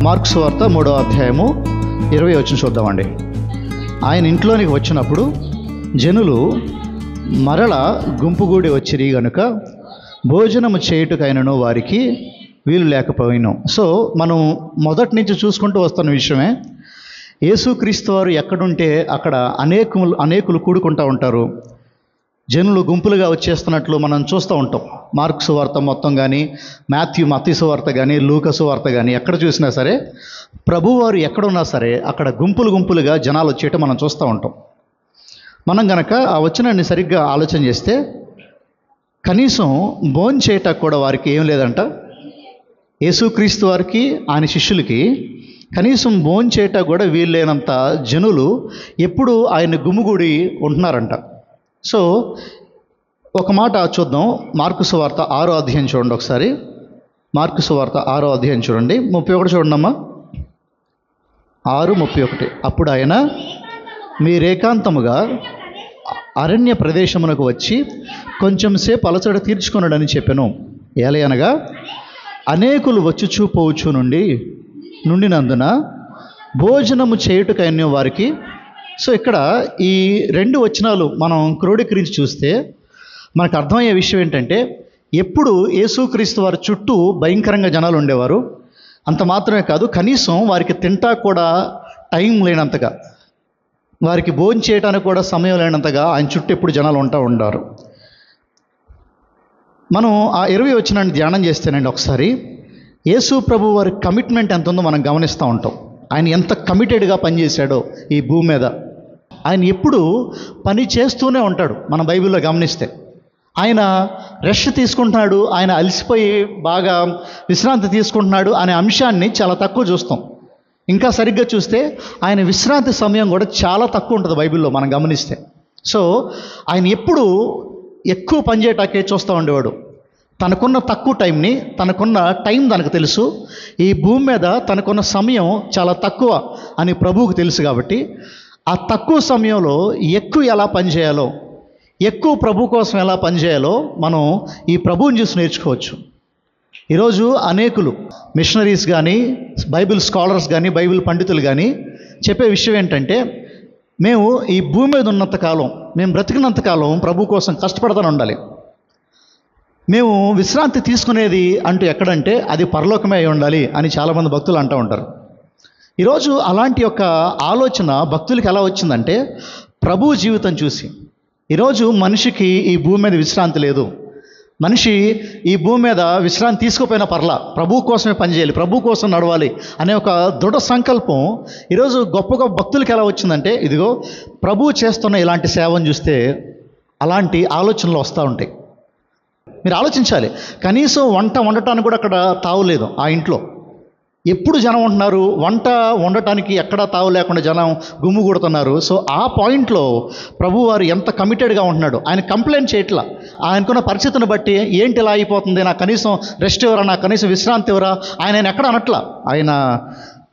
Mark సువార్త 3వ అధ్యాయము 20వ వచనం చూద్దామండి. ఆయన ఇంట్లోనికి వచ్చినప్పుడు జనులు మరల గుంపుగూడి వచ్చిరి గనుక భోజనము చేయుటకైనను వారికి వీలు లేకపోయిను. సో మనం మొదటి నుంచి చూసుకుంటూ వస్తున్న విషయమే, యేసుక్రీస్తు వారు ఎక్కడుంటే అక్కడ అనేకులు కూడుకుంటూ ఉంటారు. జనులు గుంపులుగా వచ్చేస్తున్నట్లు మనం చూస్తూ ఉంటాం. మార్కు సువార్త మొత్తం కానీ, మత్తయి సువార్త కానీ, లూకా సువార్త కానీ, ఎక్కడ చూసినా సరే ప్రభువారు ఎక్కడున్నా సరే అక్కడ గుంపులుగా జనాలు వచ్చేయటం మనం చూస్తూ ఉంటాం. మనం గనక ఆ వచనాన్ని సరిగ్గా ఆలోచన చేస్తే కనీసం భోంచేయటానికి కూడా వారికి ఏం లేదంట. యేసుక్రీస్తు వారికి ఆయన శిష్యులకి కనీసం భోంచేయటానికి కూడా వీల్లేనంత జనులు ఎప్పుడు ఆయన గుమిగూడి ఉంటున్నారంట. సో ఒక మాట చూద్దాం. మార్కు సువార్త 6వ అధ్యాయం చూడండి ఒకసారి. మార్కు సువార్త 6వ అధ్యాయం చూడండి, 31 చూడండి అమ్మా. 6:31. అప్పుడు ఆయన మీరేకాంతముగా అరణ్య ప్రదేశమునకు వచ్చి కొంచెం సేపు అలసట తీర్చుకొనడని చెప్పెను. ఏలయనగా అనేకులు వచ్చుచూ పోవచ్చు నుండినందున భోజనము చేయుటకైన వారికి. సో ఇక్కడ ఈ 2 వచనాలు మనం క్రోడీకరించి చూస్తే మనకు అర్థమయ్యే విషయం ఏంటంటే, ఎప్పుడు యేసుక్రీస్తు వారి చుట్టూ భయంకరంగా జనాలు ఉండేవారు. అంత మాత్రమే కాదు, కనీసం వారికి తింటా కూడా టైం లేనంతగా, వారికి భోజనం చేయడానికి కూడా సమయం లేనంతగా ఆయన చుట్టూ ఎప్పుడు జనాలు ఉంటారు. మనం ఆ 20వ వచనాన్ని ధ్యానం చేస్తేనండి ఒకసారి, యేసు ప్రభు వారి కమిట్మెంట్ ఎంత ఉందో మనం గమనిస్తూ ఉంటాం. ఆయన ఎంత కమిటెడ్గా పనిచేశాడో ఈ భూమి మీద. ఆయన ఎప్పుడు పని చేస్తూనే ఉంటాడు. మన బైబిల్లో గమనిస్తే ఆయన రెస్ట్ తీసుకుంటున్నాడు, ఆయన అలసిపోయి బాగా విశ్రాంతి తీసుకుంటున్నాడు అనే అంశాన్ని చాలా తక్కువ చూస్తాం. ఇంకా సరిగ్గా చూస్తే ఆయన విశ్రాంతి సమయం కూడా చాలా తక్కువ ఉంటుంది బైబిల్లో మనం గమనిస్తే. సో ఆయన ఎప్పుడు ఎక్కువ పనిచేయటాకే చూస్తూ ఉండేవాడు. తనకున్న తక్కువ టైంని, తనకున్న టైం తనకు తెలుసు. ఈ భూమి మీద తనకున్న సమయం చాలా తక్కువ అని ప్రభువుకు తెలుసు. కాబట్టి ఆ తక్కువ సమయంలో ఎక్కువ ఎలా పనిచేయాలో, ఎక్కువ ప్రభు కోసం ఎలా పనిచేయాలో మనం ఈ ప్రభువుని చూసి నేర్చుకోవచ్చు. ఈరోజు అనేకులు మిషనరీస్ కానీ, బైబిల్ స్కాలర్స్ కానీ, బైబిల్ పండితులు కానీ చెప్పే విషయం ఏంటంటే, మేము ఈ భూమి మీద ఉన్నంతకాలం, మేము బ్రతికినంతకాలం ప్రభు కోసం కష్టపడతానే ఉండాలి. మేము విశ్రాంతి తీసుకునేది అంటూ ఎక్కడంటే అది పరలోకమే అయి ఉండాలి అని చాలామంది భక్తులు అంటూ ఉంటారు. ఈరోజు అలాంటి యొక్క ఆలోచన భక్తులకి ఎలా వచ్చిందంటే, ప్రభు జీవితం చూసి. ఈరోజు మనిషికి ఈ భూమి మీద విశ్రాంతి లేదు. మనిషి ఈ భూమి మీద విశ్రాంతి తీసుకోపోయినా పర్లా, ప్రభు కోసమే పనిచేయాలి, ప్రభు కోసం నడవాలి అనే ఒక దృఢ సంకల్పం ఈరోజు గొప్ప భక్తులకి ఎలా వచ్చిందంటే, ఇదిగో ప్రభు చేస్తున్న ఇలాంటి సేవను చూస్తే అలాంటి ఆలోచనలు వస్తూ ఉంటాయి. మీరు ఆలోచించాలి, కనీసం వంట వండటానికి కూడా అక్కడ తావులేదు. ఆ ఇంట్లో ఎప్పుడు జనం ఉంటున్నారు, వంట వండటానికి ఎక్కడా తావు లేకుండా జనం గుమ్ముగూడుతున్నారు. సో ఆ పాయింట్లో ప్రభువారు ఎంత కమిటెడ్గా ఉంటున్నాడు. ఆయన కంప్లైంట్ చేయట్లా. ఆయనకున్న పరిస్థితిని బట్టి ఏంటి ఇలా అయిపోతుంది, నాకు కనీసం రెస్ట్ ఇవ్వరా, నాకు కనీసం విశ్రాంతి ఇవ్వరా, ఆయన ఎక్కడ అనట్లా. ఆయన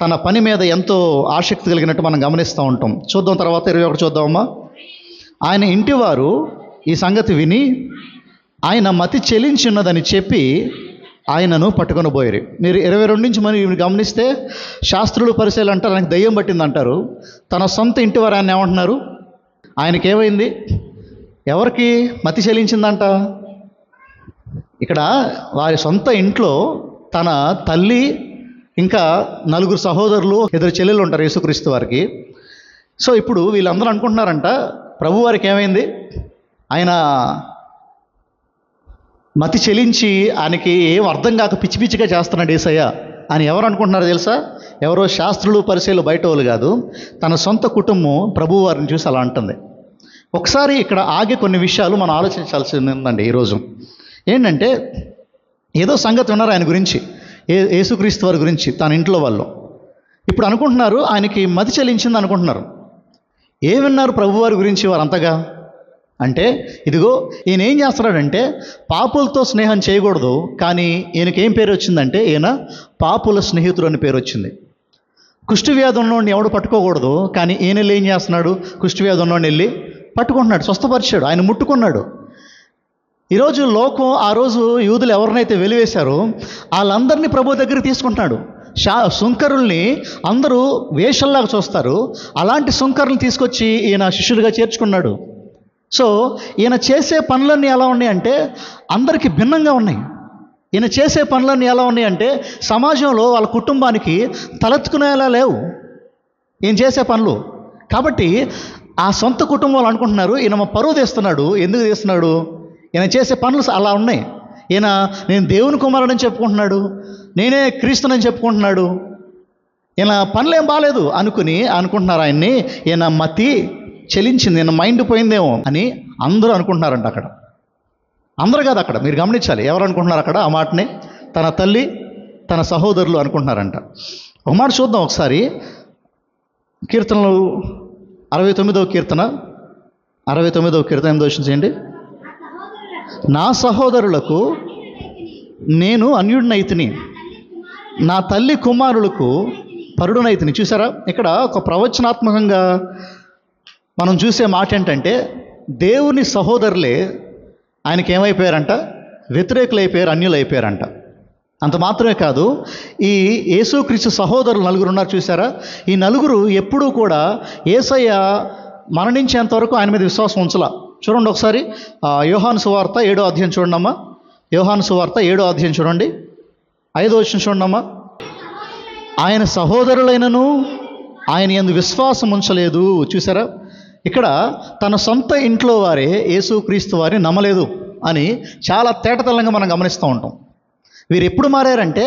తన పని మీద ఎంతో ఆసక్తి కలిగినట్టు మనం గమనిస్తూ ఉంటాం. చూద్దాం తర్వాత 21 చూద్దామమ్మా. ఆయన ఇంటివారు ఈ సంగతి విని ఆయన మతి చెలించున్నదని చెప్పి ఆయనను పట్టుకొని పోయారు. మీరు 22 నుంచి మనం గమనిస్తే శాస్త్రులు పరిశీలన అంటారు ఆయనకు దయ్యం పట్టింది అంటారు. తన సొంత ఇంటి వారు ఆయన ఏమంటున్నారు, ఆయనకేమైంది, ఎవరికి మతి చెలించిందంట. ఇక్కడ వారి సొంత ఇంట్లో తన తల్లి ఇంకా 4 సహోదరులు, 2 చెల్లెలు ఉంటారు యేసుక్రీస్తు వారికి. సో ఇప్పుడు వీళ్ళందరూ అనుకుంటున్నారంట ప్రభు వారికి ఏమైంది, ఆయన మతి చెలించి ఆయనకి ఏం అర్థం కాక పిచ్చిగా చేస్తున్నాడు యేసయ్య అని ఎవరు అనుకుంటున్నారో తెలుసా? ఎవరో శాస్త్రులు పరిశీలు బయట వాళ్ళు కాదు, తన సొంత కుటుంబం ప్రభువు వారిని చూసి అలా అంటుంది. ఒకసారి ఇక్కడ ఆగి కొన్ని విషయాలు మనం ఆలోచించాల్సి ఉందండి. ఈరోజు ఏంటంటే, ఏదో సంగతి విన్నారు ఆయన గురించి, యేసుక్రీస్తు వారి గురించి తన ఇంట్లో వాళ్ళు. ఇప్పుడు అనుకుంటున్నారు ఆయనకి మతి చెలించింది అనుకుంటున్నారు. ఏం విన్నారు ప్రభువారి గురించి వారు అంతగా అంటే, ఇదిగో ఈయన ఏం చేస్తున్నాడంటే పాపులతో స్నేహం చేయకూడదు, కానీ ఈయనకేం పేరు వచ్చిందంటే ఈయన పాపుల స్నేహితుడు అని పేరు వచ్చింది. కుష్ఠవ్యాధి ఉన్నోడిని ఎవడు పట్టుకోకూడదు, కానీ ఈయన ఏం చేస్తున్నాడు, కుష్ఠవ్యాధి ఉన్నోడిని వెళ్ళి పట్టుకుంటున్నాడు, స్వస్థపరిచాడు, ఆయన ముట్టుకున్నాడు. ఈరోజు లోకం ఆ రోజు యూదులు ఎవరినైతే వెలివేశారో వాళ్ళందరినీ ప్రభు దగ్గరికి తీసుకుంటున్నాడు. సుంకరుల్ని అందరూ వేషల్లాగా చూస్తారు. అలాంటి సుంకరుల్ని తీసుకొచ్చి ఈయన శిష్యులుగా చేర్చుకున్నాడు. సో ఈయన చేసే పనులన్నీ ఎలా ఉన్నాయంటే అందరికీ భిన్నంగా ఉన్నాయి. ఈయన చేసే పనులన్నీ ఎలా ఉన్నాయంటే సమాజంలో వాళ్ళ కుటుంబానికి తలెత్తుకునేలా లేవు ఈయన చేసే పనులు. కాబట్టి ఆ సొంత కుటుంబాలు అనుకుంటున్నారు ఈయన మా పరువు తీస్తున్నాడు. ఎందుకు తీస్తున్నాడు? ఈయన చేసే పనులు అలా ఉన్నాయి. ఈయన నేను దేవుని కుమారుడని చెప్పుకుంటున్నాడు, నేనే క్రీస్తునని చెప్పుకుంటున్నాడు, ఈయన పనులేం బాగాలేదు అనుకుంటున్నారు ఆయన్ని. ఈయన మతి చెలించింది, ఈయన మైండ్ పోయిందేమో అని అందరూ అనుకుంటున్నారంట. అక్కడ అందరూ కాదు, అక్కడ మీరు గమనించాలి ఎవరు అనుకుంటున్నారు అక్కడ ఆ మాటని. తన తల్లి, తన సహోదరులు అనుకుంటున్నారంట. ఒక మాట చూద్దాం ఒకసారి. కీర్తనలు 69వ కీర్తన 8వ వచనం చేయండి. నా సహోదరులకు నేను అన్యుడినైతిని, నా తల్లి కుమారులకు పరుడునైతిని. చూసారా, ఇక్కడ ఒక ప్రవచనాత్మకంగా మనం చూసే మాట ఏంటంటే దేవుని సహోదరులే ఆయనకి ఏమైపోయారంట? వ్యతిరేకులైపోయారు, అన్యులైపోయారంట. అంత మాత్రమే కాదు, ఈ యేసుక్రీస్తు సహోదరులు నలుగురు ఉన్నారు చూసారా, ఈ నలుగురు ఎప్పుడూ కూడా యేసయ్య మరణించేంత వరకు ఆయన మీద విశ్వాసం ఉంచలా. చూడండి ఒకసారి యోహాను సువార్త 7వ అధ్యాయం చూడండి అమ్మా. యోహాను సువార్త 7వ అధ్యాయం చూడండి, 5వ వచనం చూడండి అమ్మా. ఆయన సహోదరులైనను ఆయన యందు విశ్వాసం ఉంచలేదు. చూసారా, ఇక్కడ తన సొంత ఇంట్లో వారే యేసుక్రీస్తు వారిని నమ్మలేదు అని చాలా తేటతెల్లంగా మనం గమనిస్తూ ఉంటాం. వీరు ఎప్పుడు మారారంటే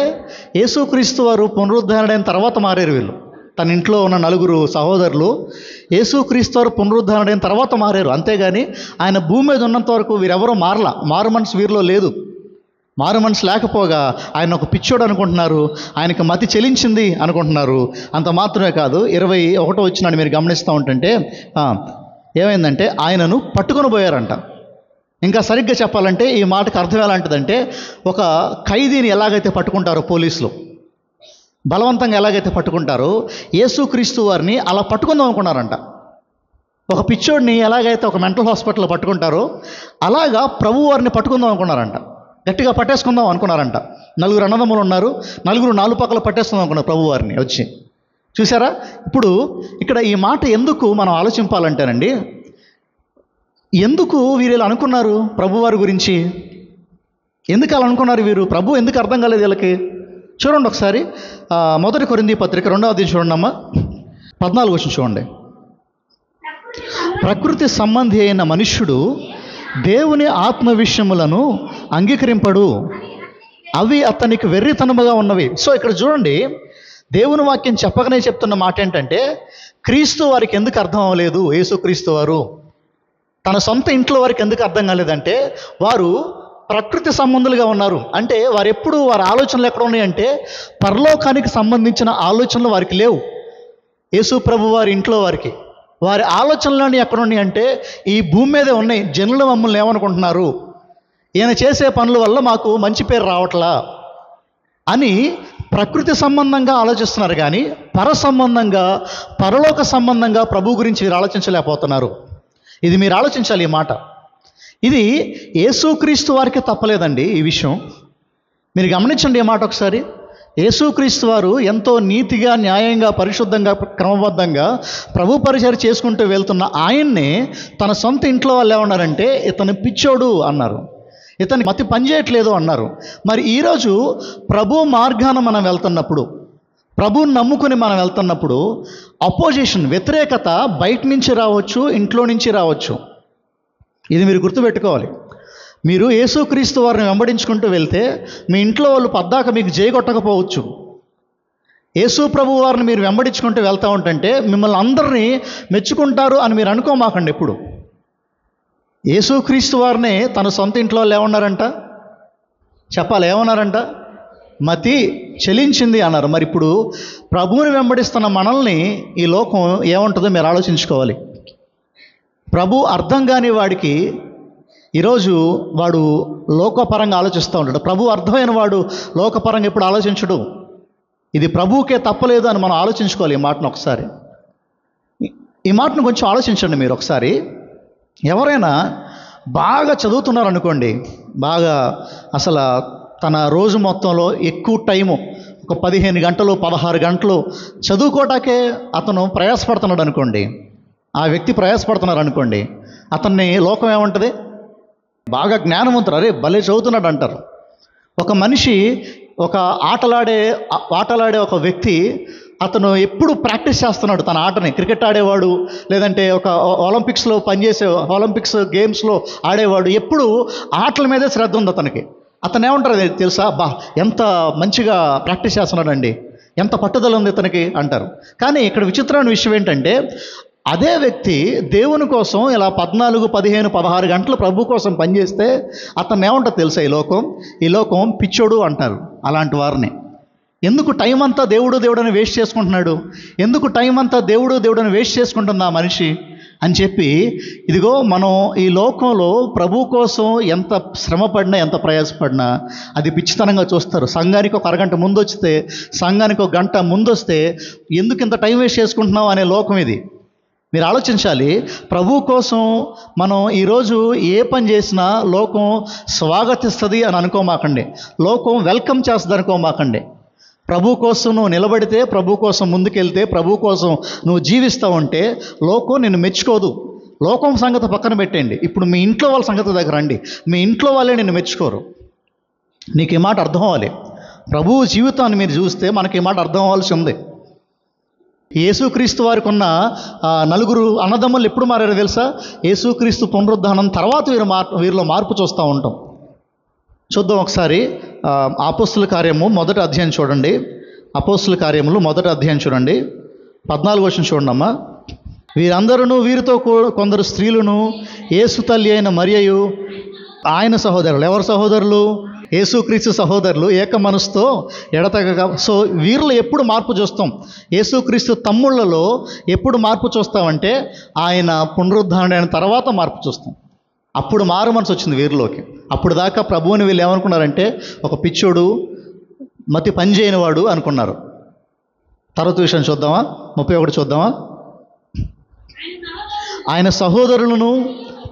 యేసుక్రీస్తు వారు పునరుద్ధరణైన తర్వాత మారారు. వీళ్ళు తన ఇంట్లో ఉన్న నలుగురు సహోదరులు యేసుక్రీస్తు వారు పునరుద్ధరణైన తర్వాత మారారు. అంతేగాని ఆయన భూమి మీద ఉన్నంత వరకు వీరెవరూ మారలా. మారు మనసు వీరిలో లేదు. మారు మనసు లేకపోగా ఆయన ఒక పిచ్చోడు అనుకుంటున్నారు, ఆయనకు మతి చెలించింది అనుకుంటున్నారు. అంత మాత్రమే కాదు, 21వ వచనాన్ని మీరు గమనిస్తూ ఉంటుంటే ఏమైందంటే ఆయనను పట్టుకొని పోయారంట. ఇంకా సరిగ్గా చెప్పాలంటే ఈ మాటకు అర్థం ఎలాంటిదంటే ఒక ఖైదీని ఎలాగైతే పట్టుకుంటారో పోలీసులు బలవంతంగా ఎలాగైతే పట్టుకుంటారో యేసుక్రీస్తు వారిని అలా పట్టుకుందాం అనుకున్నారంట. ఒక పిచ్చోడిని ఎలాగైతే ఒక మెంటల్ హాస్పిటల్లో పట్టుకుంటారో అలాగా ప్రభు వారిని పట్టుకుందాం అనుకున్నారంట. గట్టిగా పట్టేసుకుందాం అనుకున్నారంట. నలుగురు అన్నదమ్ములు ఉన్నారు, నలుగురు నాలుగు పక్కల పట్టేసుకుందాం అనుకున్నారు ప్రభు వారిని వచ్చి. చూసారా, ఇప్పుడు ఇక్కడ ఈ మాట ఎందుకు మనం ఆలోచింపాలంటేనండి, ఎందుకు వీరు ఇలా అనుకున్నారు ప్రభువారి గురించి? ఎందుకు అలా అనుకున్నారు వీరు? ప్రభు ఎందుకు అర్థం కాలేదు వీళ్ళకి? చూడండి ఒకసారి 1 కొరింథీ పత్రిక 2వ అధ్యాయం చూడండి అమ్మా, 14వ వచనం చూడండి. ప్రకృతి సంబంధి అయిన మనుష్యుడు దేవుని ఆత్మ విషయములను అంగీకరింపడు, అవి అతనికి వెర్రితనముగా ఉన్నవి. సో ఇక్కడ చూడండి, దేవుని వాక్యం చెప్పకనే చెప్తున్న మాట ఏంటంటే క్రీస్తు వారికి ఎందుకు అర్థం అవ్వలేదు? యేసుక్రీస్తు వారు తన సొంత ఇంట్లో వారికి ఎందుకు అర్థం కాలేదంటే వారు ప్రకృతి సంబంధులుగా ఉన్నారు. అంటే వారు ఎప్పుడు వారి ఆలోచనలు ఎక్కడ ఉన్నాయంటే పరలోకానికి సంబంధించిన ఆలోచనలు వారికి లేవు. యేసు ప్రభు వారి ఇంట్లో వారి ఆలోచనలన్నీ ఎక్కడ ఉన్నాయి అంటే ఈ భూమి మీదే ఉన్నాయి. జనులు మమ్మల్ని ఏమనుకుంటున్నారు, ఈయన చేసే పనుల వల్ల మాకు మంచి పేరు రావట్లా అని ప్రకృతి సంబంధంగా ఆలోచిస్తున్నారు. కానీ పర సంబంధంగా, పరలోక సంబంధంగా ప్రభు గురించి వీరు ఆలోచించలేకపోతున్నారు. ఇది మీరు ఆలోచించాలి. ఈ మాట ఇది యేసుక్రీస్తు వారికి తప్పలేదండి. ఈ విషయం మీరు గమనించండి. ఈ మాట ఒకసారి. యేసుక్రీస్తు వారు ఎంతో నీతిగా, న్యాయంగా, పరిశుద్ధంగా, క్రమబద్ధంగా ప్రభు పరిచర్య చేసుకుంటూ వెళ్తున్న ఆయన్నే తన సొంత ఇంట్లో వాళ్ళు ఏమన్నారంటే ఇతను పిచ్చోడు అన్నారు, ఇతని మతి పనిచేయట్లేదు అన్నారు. మరి ఈరోజు ప్రభు మార్గాన మనం వెళ్తున్నప్పుడు, ప్రభువుని నమ్ముకుని మనం వెళ్తున్నప్పుడు అపోజిషన్, వ్యతిరేకత బయట నుంచి రావచ్చు, ఇంట్లో నుంచి రావచ్చు. ఇది మీరు గుర్తుపెట్టుకోవాలి. మీరు యేసుక్రీస్తు వారిని వెంబడించుకుంటూ వెళ్తే మీ ఇంట్లో వాళ్ళు పద్దాక మీకు జయగొట్టకపోవచ్చు. యేసు ప్రభు వారిని మీరు వెంబడించుకుంటూ వెళ్తూ ఉంటుంటే మిమ్మల్ని అందరినీ మెచ్చుకుంటారు అని మీరు అనుకోమాకండి ఎప్పుడు. యేసుక్రీస్తు వారినే తన సొంత ఇంట్లో వాళ్ళు ఏమన్నారంట? చెప్పాలి, ఏమన్నారంట? మతి చెలించింది అన్నారు. మరి ఇప్పుడు ప్రభువుని వెంబడిస్తున్న మనల్ని ఈ లోకం ఏముంటుందో మీరు ఆలోచించుకోవాలి. ప్రభు అర్థం కాని వాడికి ఈరోజు వాడు లోకపరంగా ఆలోచిస్తూ ఉంటాడు. ప్రభు అర్థమైన వాడు లోకపరంగా ఎప్పుడు ఆలోచించడు. ఇది ప్రభువుకే తప్పలేదు అని మనం ఆలోచించుకోవాలి. ఈ మాటను ఒకసారి, ఈ మాటను కొంచెం ఆలోచించండి మీరు ఒకసారి. ఎవరైనా బాగా చదువుతున్నారు అనుకోండి, బాగా అసలు తన రోజు మొత్తంలో ఎక్కువ టైము ఒక 15 గంటలు 16 గంటలు చదువుకోవటాకే అతను ప్రయాసపడుతున్నాడు అనుకోండి, ఆ వ్యక్తి ప్రయాసపడుతున్నారు అనుకోండి, అతన్ని లోకం ఏమంటుంది? బాగా జ్ఞానవంతుడు, అరే భలే చదువుతున్నాడు అంటారు. ఒక మనిషి, ఒక ఆటలాడే ఒక వ్యక్తి, అతను ఎప్పుడు ప్రాక్టీస్ చేస్తున్నాడు తన ఆటని. క్రికెట్ ఆడేవాడు, లేదంటే ఒక ఒలింపిక్స్లో పనిచేసే, ఒలింపిక్స్ గేమ్స్లో ఆడేవాడు, ఎప్పుడు ఆటల మీదే శ్రద్ధ ఉంది అతనికి. అతను ఏమంటారు తెలుసా? ఎంత మంచిగా ప్రాక్టీస్ చేస్తున్నాడండి, ఎంత పట్టుదల ఉంది ఇతనికి అంటారు. కానీ ఇక్కడ విచిత్రమైన విషయం ఏంటంటే, అదే వ్యక్తి దేవుని కోసం ఇలా 14, 15, 16 గంటలు ప్రభు కోసం పనిచేస్తే అతను ఏమంటారు తెలుసా? ఈ లోకం పిచ్చోడు అంటారు అలాంటి వారిని. ఎందుకు టైం అంతా దేవుడని వేస్ట్ చేసుకుంటున్నాడు? ఎందుకు టైం అంతా దేవుడని వేస్ట్ చేసుకుంటుంది ఆ మనిషి అని చెప్పి, ఇదిగో మనం ఈ లోకంలో ప్రభు కోసం ఎంత శ్రమపడినా, ఎంత ప్రయాసపడినా అది పిచ్చితనంగా చూస్తారు. సంఘానికి ఒక అరగంట ముందు వస్తే, సంఘానికి ఒక గంట ముందు వస్తే ఎందుకు ఇంత టైం వేస్ట్ చేసుకుంటున్నావు అనే లోకం ఇది. మీరు ఆలోచించాలి. ప్రభు కోసం మనం ఈరోజు ఏ పని చేసినా లోకం స్వాగతిస్తుంది అని అనుకోమాకండి, లోకం వెల్కమ్ చేస్తుంది అనుకోమాకండి. ప్రభు కోసం నువ్వు నిలబడితే, ప్రభు కోసం ముందుకెళ్తే, ప్రభు కోసం నువ్వు జీవిస్తూ ఉంటే లోకం నిన్ను మెచ్చుకోదు. లోకం సంగతి పక్కన పెట్టండి, ఇప్పుడు మీ ఇంట్లో వాళ్ళ సంగతి దగ్గర రండి. మీ ఇంట్లో వాళ్ళే నిన్ను మెచ్చుకోరు. నీకు ఈ మాట అర్థం అవ్వాలి. ప్రభువు జీవితాన్ని మీరు చూస్తే మనకి ఈ మాట అర్థం అవ్వాల్సి ఉంది. యేసుక్రీస్తు వారికి ఉన్న 4 అన్నదమ్ములు ఎప్పుడు మారారో తెలుసా? యేసుక్రీస్తు పునరుద్ధానం తర్వాత వీరిలో మార్పు చూస్తూ ఉంటాం. చూద్దాం ఒకసారి. అపోస్తుల కార్యము 1వ అధ్యాయం చూడండి. అపోస్తుల కార్యములు 1వ అధ్యాయం చూడండి, 14వ వచనం చూడండి అమ్మా. వీరందరూ, వీరితో కొందరు స్త్రీలను, యేసు తల్లి అయిన మరియయు ఆయన సహోదరులు. ఎవరు సహోదరులు? యేసుక్రీస్తు సహోదరులు ఏక మనసుతో ఎడతెగక. సో వీరిలో ఎప్పుడు మార్పు చూస్తాం? యేసుక్రీస్తు తమ్ముళ్ళలో ఎప్పుడు మార్పు చూస్తామంటే ఆయన పునరుద్ధరణ తర్వాత మార్పు చూస్తాం. అప్పుడు మారు మనసు వచ్చింది వీరిలోకి. అప్పుడు దాకా ప్రభువుని వీళ్ళు ఏమనుకున్నారంటే ఒక పిచ్చోడు, మతి పని చేయనివాడు అనుకున్నారు. తర్వాత విషయం చూద్దామా? 31 చూద్దామా? ఆయన సహోదరులను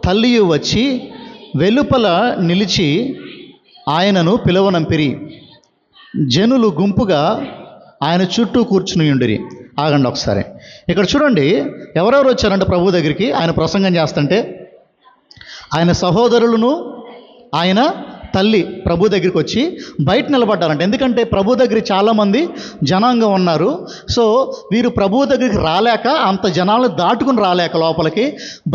తల్లియు వచ్చి వెలుపల నిలిచి ఆయనను పిలువనంపిరి. జనులు గుంపుగా ఆయన చుట్టూ కూర్చుని ఉండిరి. ఆగండి ఒకసారి. ఇక్కడ చూడండి, ఎవరెవరు వచ్చారంటే ప్రభు దగ్గరికి ఆయన ప్రసంగం చేస్తుంటే, ఆయన సహోదరులను, ఆయన తల్లి ప్రభు దగ్గరికి వచ్చి బయట నిలబడ్డారంట. ఎందుకంటే ప్రభు దగ్గరికి చాలామంది జనాంగం ఉన్నారు. సో వీరు ప్రభు దగ్గరికి రాలేక, అంత జనాలను దాటుకుని రాలేక లోపలికి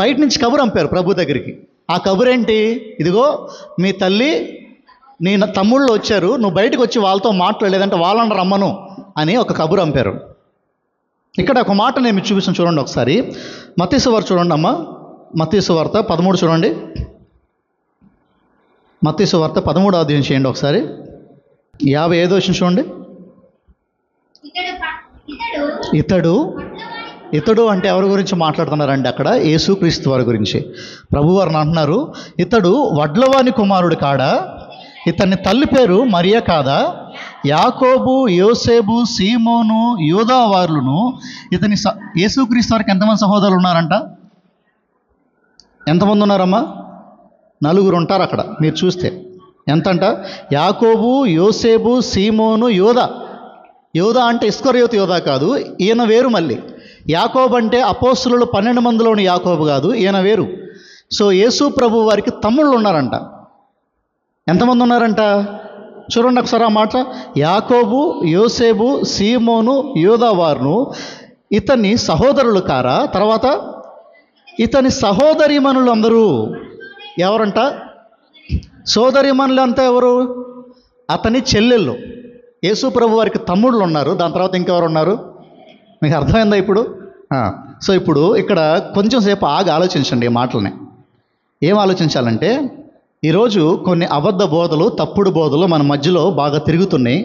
బయట నుంచి కబురు పంపారు ప్రభు దగ్గరికి. ఆ కబురేంటి? ఇదిగో మీ తల్లి, నీ తమ్ముళ్ళు వచ్చారు, నువ్వు బయటకు వచ్చి వాళ్ళతో మాట్లాడలేదంటే వాళ్ళని రమ్మను అని ఒక కబురు పంపారు. ఇక్కడ ఒక మాట నేను చూపిస్తాను చూడండి ఒకసారి. మత్తయి సువార్త చూడండి అమ్మా. మత్తయి సువార్త 13 చూడండి. మత్తయి సువార్త 13వ అధ్యాయం చేయండి ఒకసారి. 55వ వచనం చూడండి. ఇతడు అంటే ఎవరి గురించి మాట్లాడుతున్నారండి అక్కడ? యేసుక్రీస్తు వారి గురించి. ప్రభువారిని అంటున్నారు, ఇతడు వడ్లవాని కుమారుడు కాడా? ఇతని తల్లి పేరు మరియ కాదా? యాకోబు, యోసేపు, సీమోను, యూదా వారులను ఇతని యేసుక్రీస్తు వారికి ఎంతమంది సహోదరులు ఉన్నారంట? ఎంతమంది ఉన్నారమ్మా? 4 ఉంటారు అక్కడ మీరు చూస్తే. ఎంతంట? యాకోబు, యోసేపు, సీమోను, యూదా. యూదా అంటే ఇస్కరియోతు యూదా కాదు, ఈయన వేరు. మళ్ళీ యాకోబు అంటే అపోస్తులు 12 మందిలోని యాకోబు కాదు, ఈయన వేరు. సో యేసు ప్రభు వారికి తమ్ముళ్ళు ఉన్నారంట. ఎంతమంది ఉన్నారంట చూడండి ఒకసారి ఆ మాట. యాకోబు, యోసేపు, సీమోను, యూదా వారును ఇతని సహోదరులు కారా? తర్వాత ఇతని సహోదరీమణులు అందరూ ఎవరంట? సోదరీమణులు అంతా ఎవరు? అతని చెల్లెళ్ళు. యేసు ప్రభు వారికి తమ్ముళ్ళు ఉన్నారు, దాని తర్వాత ఇంకెవరు ఉన్నారు? మీకు అర్థమైందా ఇప్పుడు? సో ఇప్పుడు ఇక్కడ కొంచెం సేపు ఆగి ఆలోచించండి ఈ మాటలని. ఏం ఆలోచించాలంటే, ఈరోజు కొన్ని అబద్ధ బోధలు, తప్పుడు బోధలు మన మధ్యలో బాగా తిరుగుతున్నాయి.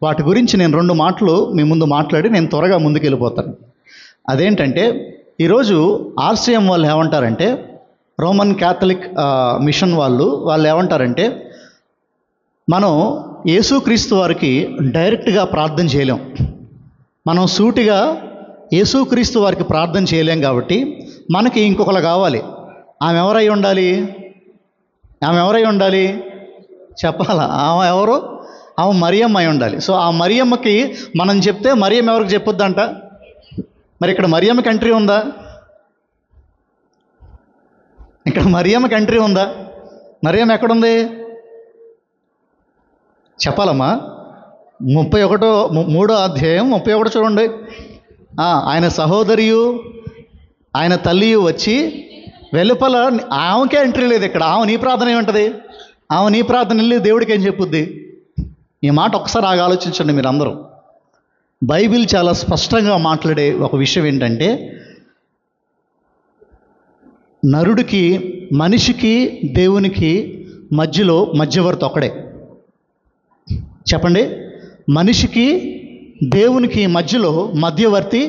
వాటి గురించి నేను 2 మాటలు మీ ముందు మాట్లాడి నేను త్వరగా ముందుకు వెళ్ళిపోతాను. అదేంటంటే, ఈరోజు ఆర్సీఎం వాళ్ళు ఏమంటారంటే, రోమన్ క్యాథలిక్ మిషన్ వాళ్ళు ఏమంటారంటే, మనం యేసుక్రీస్తు వారికి డైరెక్ట్గా ప్రార్థన చేయలేం, మనం సూటిగా యేసుక్రీస్తు వారికి ప్రార్థన చేయలేం. కాబట్టి మనకి ఇంకొకరు కావాలి. ఆమె ఎవరై ఉండాలి? చెప్పాలా? ఆమె ఎవరు? ఆమె మరియమ్మ అయి ఉండాలి. సో ఆ మరియమ్మకి మనం చెప్తే మరియమ్మ ఎవరికి చెప్పొద్దంట? మరి ఇక్కడ మరియమ్మకి ఎంట్రీ ఉందా? ఇక్కడ మరియమ్మకి ఎంట్రీ ఉందా? మరియమ్మ ఎక్కడుంది చెప్పాలమ్మా. 3వ అధ్యాయం 31 చూడండి. ఆయన సహోదరియు ఆయన తల్లియు వచ్చి వెలుపల, ఆమెకే ఎంట్రీ లేదు ఇక్కడ. ఆమె నీ ప్రార్థన ఏమంటది? ఆమె నీ ప్రార్థన వెళ్ళి దేవుడికి ఏం చెప్పుద్ది? ఈ మాట ఒకసారి ఆలోచించండి మీరు అందరూ. బైబిల్ చాలా స్పష్టంగా మాట్లాడే ఒక విషయం ఏంటంటే, నరుడికి, మనిషికి, దేవునికి మధ్యలో మధ్యవర్తి ఒకడే. చెప్పండి. మనిషికి దేవునికి మధ్యలో మధ్యవర్తి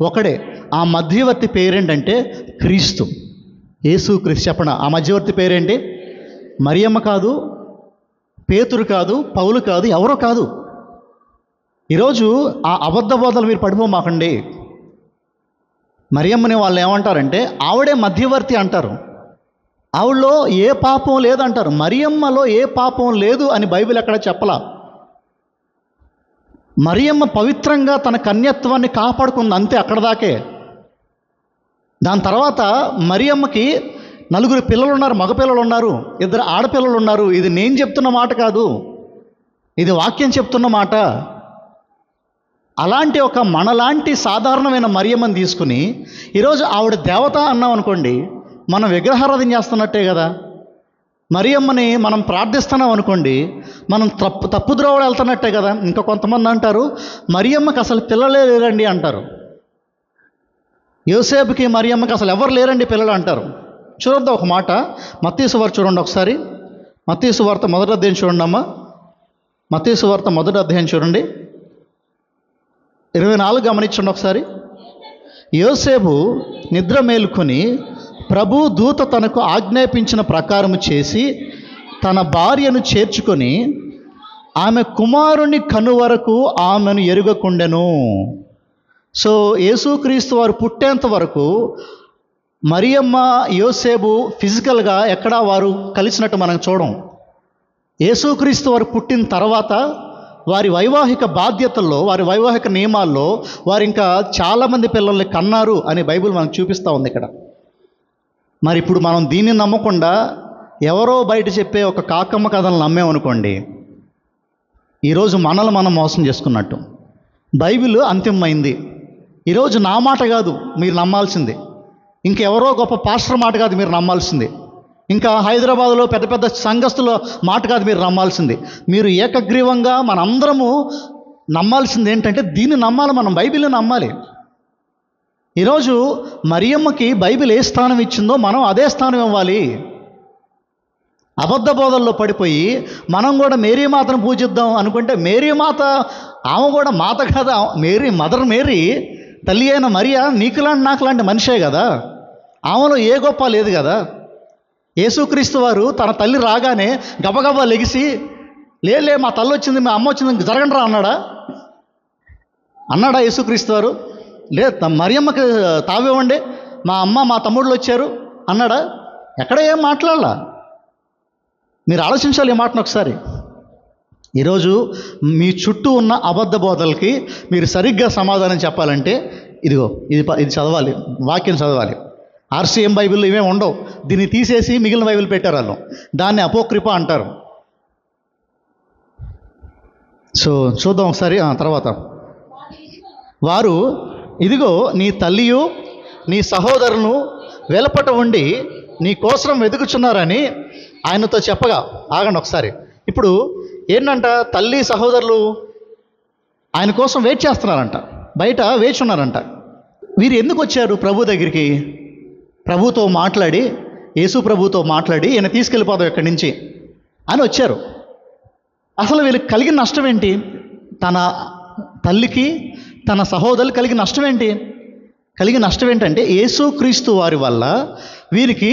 ఒకడే. ఆ మధ్యవర్తి పేరేంటంటే క్రీస్తు, యేసుక్రీస్తు. చెప్పండి, ఆ మధ్యవర్తి పేరేంటి? మరియమ్మ కాదు, పేతురు కాదు, పౌలు కాదు, ఎవరో కాదు. ఈరోజు ఆ అబద్ధ బోధలు మీరు పడిపోమాకండి. మరియమ్మని వాళ్ళు ఏమంటారంటే ఆవిడే మధ్యవర్తి అంటారు. ఆవిడలో ఏ పాపం లేదంటారు. మరియమ్మలో ఏ పాపం లేదు అని బైబిల్ ఎక్కడ చెప్పలా. మరియమ్మ పవిత్రంగా తన కన్యత్వాన్ని కాపాడుకుంది, అంతే, అక్కడ దాకే. దాని తర్వాత మరియమ్మకి 4 పిల్లలు ఉన్నారు, మగపిల్లలు ఉన్నారు, 2 ఆడపిల్లలు ఉన్నారు. ఇది నేను చెప్తున్న మాట కాదు, ఇది వాక్యం చెప్తున్న మాట. అలాంటి ఒక మనలాంటి సాధారణమైన మరియమ్మని తీసుకుని ఈరోజు ఆవిడ దేవత అన్నాం అనుకోండి, మనం విగ్రహారాధన చేస్తున్నట్టే కదా. మరియమ్మని మనం ప్రార్థిస్తున్నాం అనుకోండి, మనం తప్పుద్రోవడు వెళ్తున్నట్టే కదా. ఇంకా కొంతమంది అంటారు మరియమ్మకి అసలు పిల్లలే లేరండి అంటారు. యోసేపుకి మరియమ్మకి అసలు ఎవరు లేరండి పిల్లలు అంటారు. చూడొద్దా ఒక మాట? మత్తయి సువార్త చూడండి ఒకసారి. మత్తయి సువార్త 1వ అధ్యాయం చూడండి అమ్మా. మత్తయి సువార్త 1వ అధ్యాయం చూడండి, 24 గమనించండి ఒకసారి. యోసేపు నిద్ర మేలుకొని ప్రభు దూత తనకు ఆజ్ఞాపించిన ప్రకారము చేసి తన భార్యను చేర్చుకొని ఆమె కుమారుని కను వరకు ఆమెను ఎరుగకుండెను. సో యేసుక్రీస్తు వారు పుట్టేంత వరకు మరియమ్మ, యోసేపు ఫిజికల్గా ఎక్కడా వారు కలిసినట్టు మనం చూడం. యేసుక్రీస్తు వారు పుట్టిన తర్వాత వారి వైవాహిక బాధ్యతల్లో, వారి వైవాహిక నియమాల్లో వారు ఇంకా చాలామంది పిల్లల్ని కన్నారు అని బైబిల్ మనకు చూపిస్తూ ఉంది ఇక్కడ. మరి ఇప్పుడు మనం దీన్ని నమ్మకుండా ఎవరో బయట చెప్పే ఒక కాకమ్మ కథలను నమ్మేమనుకోండి, ఈరోజు మనల్ని మనం మోసం చేసుకున్నట్టు. బైబిల్ అంతిమమైంది. ఈరోజు నా మాట కాదు మీరు నమ్మాల్సింది, ఇంకెవరో గొప్ప పాస్టర్ మాట కాదు మీరు నమ్మాల్సింది, ఇంకా హైదరాబాదులో పెద్ద పెద్ద సంఘస్థుల మాట కాదు మీరు నమ్మాల్సింది. మీరు ఏకగ్రీవంగా మనందరము నమ్మాల్సింది ఏంటంటే దీన్ని నమ్మాలి, మనం బైబిల్ని నమ్మాలి. ఈరోజు మరియమ్మకి బైబిల్ ఏ స్థానం ఇచ్చిందో మనం అదే స్థానం ఇవ్వాలి. అబద్ధ బోధల్లో పడిపోయి మనం కూడా మేరీ మాతను పూజిద్దాం అనుకుంటే, మేరీ మాత ఆమె కూడా మాత కదా. మదర్ మేరీ, తల్లి అయిన మరియా నీకులాంటి నాకులాంటి మనిషే కదా. ఆమెలో ఏ గొప్ప లేదు కదా. యేసుక్రీస్తు వారు తన తల్లి రాగానే గబగబా లెగిసి లే మా తల్లి వచ్చింది, మా అమ్మ వచ్చింది, జరగండి రా అన్నాడా యేసుక్రీస్తు వారు? లేదు, మరియమ్మకి తావివ్వండి, మా అమ్మ మా తమ్ముళ్ళు వచ్చారు అన్నాడా? ఎక్కడ ఏం మాట్లాడాల? మీరు ఆలోచించాలి ఈ మాటను ఒకసారి. ఈరోజు మీ చుట్టూ ఉన్న అబద్ధ బోధలకి మీరు సరిగ్గా సమాధానం చెప్పాలంటే ఇదిగో ఇది చదవాలి, వాక్యం చదవాలి. ఆర్సీఎం బైబిల్లో ఇవే ఉండవు. దీన్ని తీసేసి మిగిలిన బైబిల్ పెట్టారు వాళ్ళు, దాన్ని అపోక్రిప అంటారు. సో చూద్దాం ఒకసారి. తర్వాత వారు ఇదిగో నీ తల్లియు నీ సహోదరును వెలపట ఉండి నీ కోసం వెతుకుచున్నారని ఆయనతో చెప్పగా, ఆగండి ఒకసారి. ఇప్పుడు ఏంటంట, తల్లి సహోదరులు ఆయన కోసం వెయిట్ చేస్తున్నారంట, బయట వేచి ఉన్నారంట. వీరు ఎందుకు వచ్చారు ప్రభు దగ్గరికి? ప్రభుతో మాట్లాడి, యేసు ప్రభుతో మాట్లాడి ఈయన తీసుకెళ్ళిపోదాం ఇక్కడి నుంచి అని వచ్చారు. అసలు వీళ్ళకి కలిగిన నష్టం ఏంటి? తన తల్లికి తన సహోదరులు కలిగిన నష్టం ఏంటి? కలిగిన నష్టం ఏంటంటే యేసుక్రీస్తు వారి వల్ల వీరికి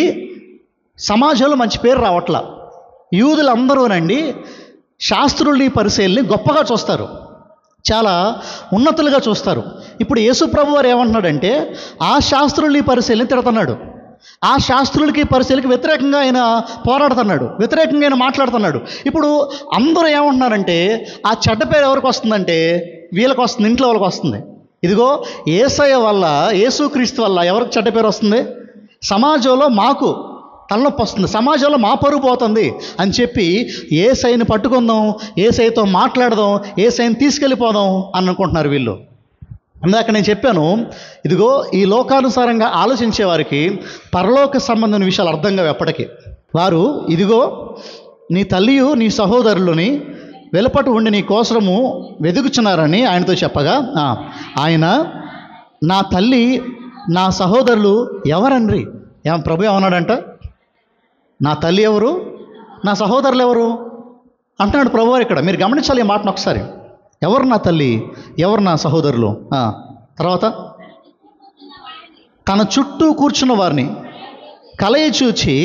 సమాజంలో మంచి పేరు రావట్లా. యూదులందరూనండి శాస్త్రుల్ని పరిశీలిని గొప్పగా చూస్తారు, చాలా ఉన్నతులుగా చూస్తారు. ఇప్పుడు యేసు ప్రభు వారు ఏమంటున్నాడంటే ఆ శాస్త్రుల్ని పరిశీలిని తిడుతున్నాడు. ఆ శాస్త్రులకి పరిశీలకి వ్యతిరేకంగా ఆయన పోరాడుతున్నాడు, వ్యతిరేకంగా ఆయన మాట్లాడుతున్నాడు. ఇప్పుడు అందరూ ఏమంటున్నారంటే ఆ చెడ్డ పేరు ఎవరికి వస్తుందంటే వీళ్ళకి వస్తుంది, ఇంట్లో వాళ్ళకి వస్తుంది. ఇదిగో యేసయ్య వల్ల, యేసుక్రీస్తు వల్ల ఎవరికి చెడ్డ పేరు వస్తుంది? సమాజంలో మాకు తలనొప్పి వస్తుంది, సమాజంలో మా పరుగు పోతుంది అని చెప్పి యేసయ్యని పట్టుకుందాం, యేసయ్యతో మాట్లాడదాం, యేసయ్యని తీసుకెళ్ళిపోదాం అని అనుకుంటున్నారు వీళ్ళు. ఇందాక నేను చెప్పాను, ఇదిగో ఈ లోకానుసారంగా ఆలోచించే వారికి పరలోక సంబంధమైన విషయాలు అర్థం కావు ఎప్పటికీ. వారు ఇదిగో నీ తల్లియు నీ సహోదరులని వెలుపట ఉండి నీ కోసము వెతుకుచున్నారని ఆయనతో చెప్పగా, ఆయన నా తల్లి నా సహోదరులు ఎవరన్రి? ప్రభు ఏమన్నాడంట? నా తల్లి ఎవరు, నా సహోదరులు ఎవరు అంటున్నాడు ప్రభువారు ఇక్కడ. మీరు గమనించాలి ఈ మాటను ఒకసారి. ఎవరు నా తల్లి, ఎవరు నా సహోదరులు? తర్వాత తన చుట్టూ కూర్చున్న వారిని కలయి చూచి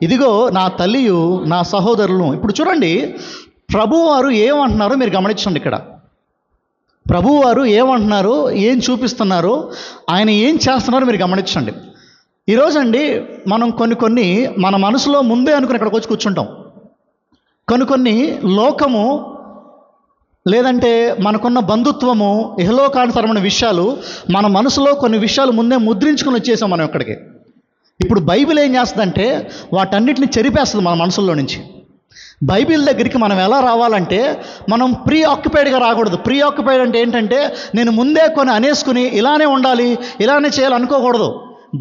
ఇదిగో నా తల్లియు నా సహోదరులు. ఇప్పుడు చూడండి ప్రభువారు ఏమంటున్నారో మీరు గమనించండి. ఇక్కడ ప్రభువారు ఏమంటున్నారు, ఏం చూపిస్తున్నారు, ఆయన ఏం చేస్తున్నారో మీరు గమనించండి. ఈరోజండి మనం కొన్ని మన మనసులో ముందే అనుకుని ఇక్కడికి వచ్చి కూర్చుంటాం. కొన్ని లోకము లేదంటే మనకున్న బంధుత్వము, ఇహలోకానుసరమైన విషయాలు, మన మనసులో కొన్ని విషయాలు ముందే ముద్రించుకొని వచ్చేసాం మనం ఇక్కడికి. ఇప్పుడు బైబిల్ ఏం చేస్తుందంటే వాటన్నిటిని చెరిపేస్తుంది మన మనసులో నుంచి. బైబిల్ దగ్గరికి మనం ఎలా రావాలంటే మనం ప్రీ ఆక్యుపైడ్గా రాకూడదు. ప్రీ ఆక్యుపైడ్ అంటే ఏంటంటే నేను ముందే కొన్ని అనేసుకుని ఇలానే ఉండాలి, ఇలానే చేయాలి అనుకోకూడదు.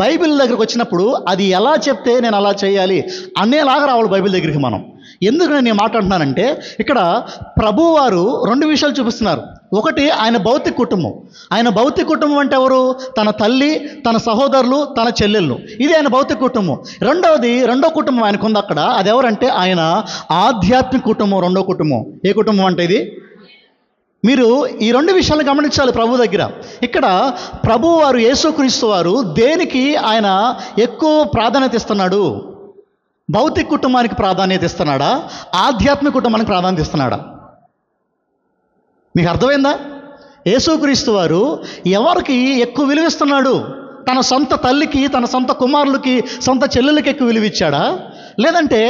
బైబిల్ దగ్గరికి వచ్చినప్పుడు అది ఎలా చెప్తే నేను అలా చేయాలి అనేలాగా రావాలి బైబిల్ దగ్గరికి మనం. ఎందుకు నేను ఈ మాట అంటున్నానంటే ఇక్కడ ప్రభువారు రెండు విషయాలు చూపిస్తున్నారు. ఒకటి ఆయన భౌతిక కుటుంబం. ఆయన భౌతిక కుటుంబం అంటే ఎవరు? తన తల్లి, తన సహోదరులు, తన చెల్లెళ్ళు. ఇది ఆయన భౌతిక కుటుంబం. రెండో కుటుంబం ఆయనకు ఉంది అక్కడ. అది ఎవరంటే ఆయన ఆధ్యాత్మిక కుటుంబం, రెండో కుటుంబం. ఏ కుటుంబం అంటే ఇది? మీరు ఈ రెండు విషయాలు గమనించాలి ప్రభు దగ్గర. ఇక్కడ ప్రభువు వారు, యేసుక్రీస్తు వారు దేనికి ఆయన ఎక్కువ ప్రాధాన్యత ఇస్తున్నాడు? భౌతిక కుటుంబానికి ప్రాధాన్యత ఇస్తున్నాడా, ఆధ్యాత్మిక కుటుంబానికి ప్రాధాన్యత ఇస్తున్నాడా? మీకు అర్థమైందా? యేసుక్రీస్తు వారు ఎవరికి ఎక్కువ విలువిస్తున్నాడు? తన సొంత తల్లికి, తన సొంత కుమారులకి, సొంత చెల్లెలకి ఎక్కువ విలువిచ్చాడా, లేదంటే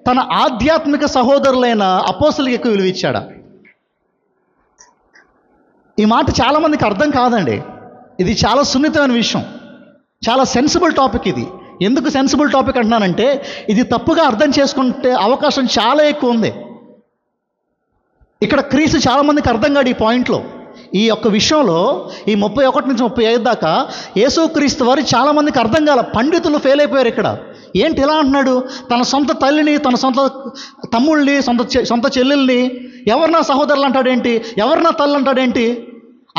తన ఆధ్యాత్మిక సహోదరులైన అపోస్తులకి ఎక్కువ విలువిచ్చాడా? ఈ మాట చాలామందికి అర్థం కాదండి. ఇది చాలా సున్నితమైన విషయం, చాలా సెన్సిబుల్ టాపిక్ ఇది. ఎందుకు సెన్సిబుల్ టాపిక్ అంటున్నానంటే ఇది తప్పుగా అర్థం చేసుకుంటే అవకాశం చాలా ఎక్కువ ఉంది. ఇక్కడ క్రీస్తు చాలామందికి అర్థం కాదు ఈ పాయింట్లో. ఈ యొక్క విషయంలో ఈ 31 నుంచి 35 దాకా యేసుక్రీస్తు వారు చాలామందికి అర్థం కాల. పండితులు ఫెయిల్ అయిపోయారు ఇక్కడ. ఏంటి ఇలా అంటున్నాడు? తన సొంత తల్లిని, తన సొంత తమ్ముళ్ళని, సొంత చెల్లెల్ని ఎవరు నా సహోదరులు అంటాడేంటి, ఎవరు నా తల్లి అంటాడేంటి?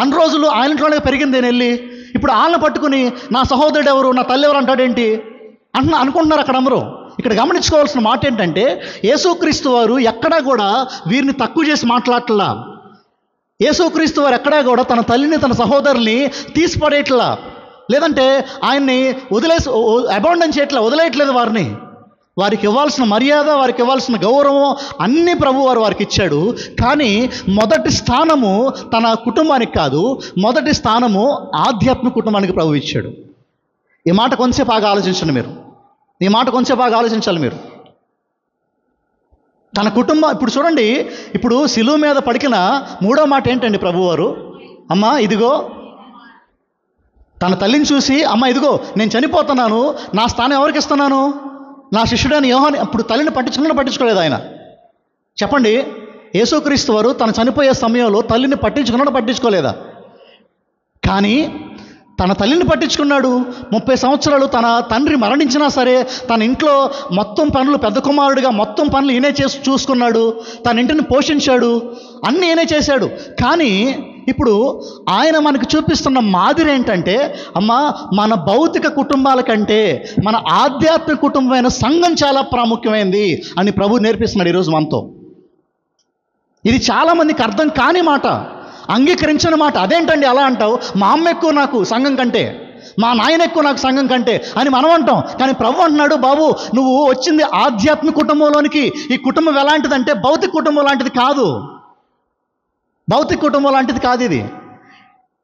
అన్ని రోజులు ఆయన ఇంట్లోనే పెరిగింది నేను వెళ్ళి, ఇప్పుడు వాళ్ళని పట్టుకుని నా సహోదరుడు ఎవరు, నా తల్లి ఎవరు అంటాడేంటి అనుకుంటున్నారు అక్కడ అందరూ. ఇక్కడ గమనించుకోవాల్సిన మాట ఏంటంటే యేసుక్రీస్తు వారు ఎక్కడా కూడా వీరిని తక్కువ చేసి మాట్లాడట్లా. యేసుక్రీస్తు వారు ఎక్కడా కూడా తన తల్లిని, తన సహోదరుని తీసిపడేట్లా, లేదంటే ఆయన్ని అబాండన్ చేయట్లా, వదిలేయట్లేదు వారిని. వారికి ఇవ్వాల్సిన మర్యాద, వారికి ఇవ్వాల్సిన గౌరవం అన్నీ ప్రభు వారు వారికి ఇచ్చాడు. కానీ మొదటి స్థానము తన కుటుంబానికి కాదు, మొదటి స్థానము ఆధ్యాత్మిక కుటుంబానికి ప్రభు ఇచ్చాడు. ఈ మాట కొంచెం బాగా ఆలోచించండి మీరు. ఈ మాట కొంచెం బాగా ఆలోచించాలి మీరు. తన కుటుంబం, ఇప్పుడు చూడండి, ఇప్పుడు శిలువ మీద పడికిన మూడో మాట ఏంటండి ప్రభువారు? అమ్మా ఇదిగో, తన తల్లిని చూసి అమ్మ ఇదిగో నేను చనిపోతున్నాను, నా స్థానం ఎవరికి ఇస్తున్నాను? నా శిష్యుడైన యోహాను. అప్పుడు తల్లిని పట్టించుకోలేదు ఆయన. చెప్పండి, యేసుక్రీస్తు వారు తను చనిపోయే సమయంలో తల్లిని పట్టించుకోలేదా? కానీ తన తల్లిని పట్టించుకున్నాడు. 30 సంవత్సరాలు తన తండ్రి మరణించినా సరే తన ఇంట్లో మొత్తం పనులు, పెద్ద కుమారుడిగా మొత్తం పనులు ఈయనే చూసుకున్నాడు. తన ఇంటిని పోషించాడు, అన్నీ ఈయనే చేశాడు. కానీ ఇప్పుడు ఆయన మనకు చూపిస్తున్న మాదిరి ఏంటంటే అమ్మ మన భౌతిక కుటుంబాల కంటే మన ఆధ్యాత్మిక కుటుంబమైన సంఘం చాలా ప్రాముఖ్యమైనది అని ప్రభు నేర్పిస్తున్నాడు ఈరోజు మనతో. ఇది చాలామందికి అర్థం కాని మాట, అంగీకరించిన మాట. అదేంటండి అలా అంటావు? మా అమ్మ ఎక్కువ నాకు సంఘం కంటే, మా నాయన ఎక్కువ నాకు సంఘం కంటే అని మనం అంటాం. కానీ ప్రభు అంటున్నాడు, బాబు నువ్వు వచ్చింది ఆధ్యాత్మిక కుటుంబంలోనికి. ఈ కుటుంబం ఎలాంటిదంటే భౌతిక కుటుంబం లాంటిది కాదు. భౌతిక కుటుంబం లాంటిది కాదు ఇది.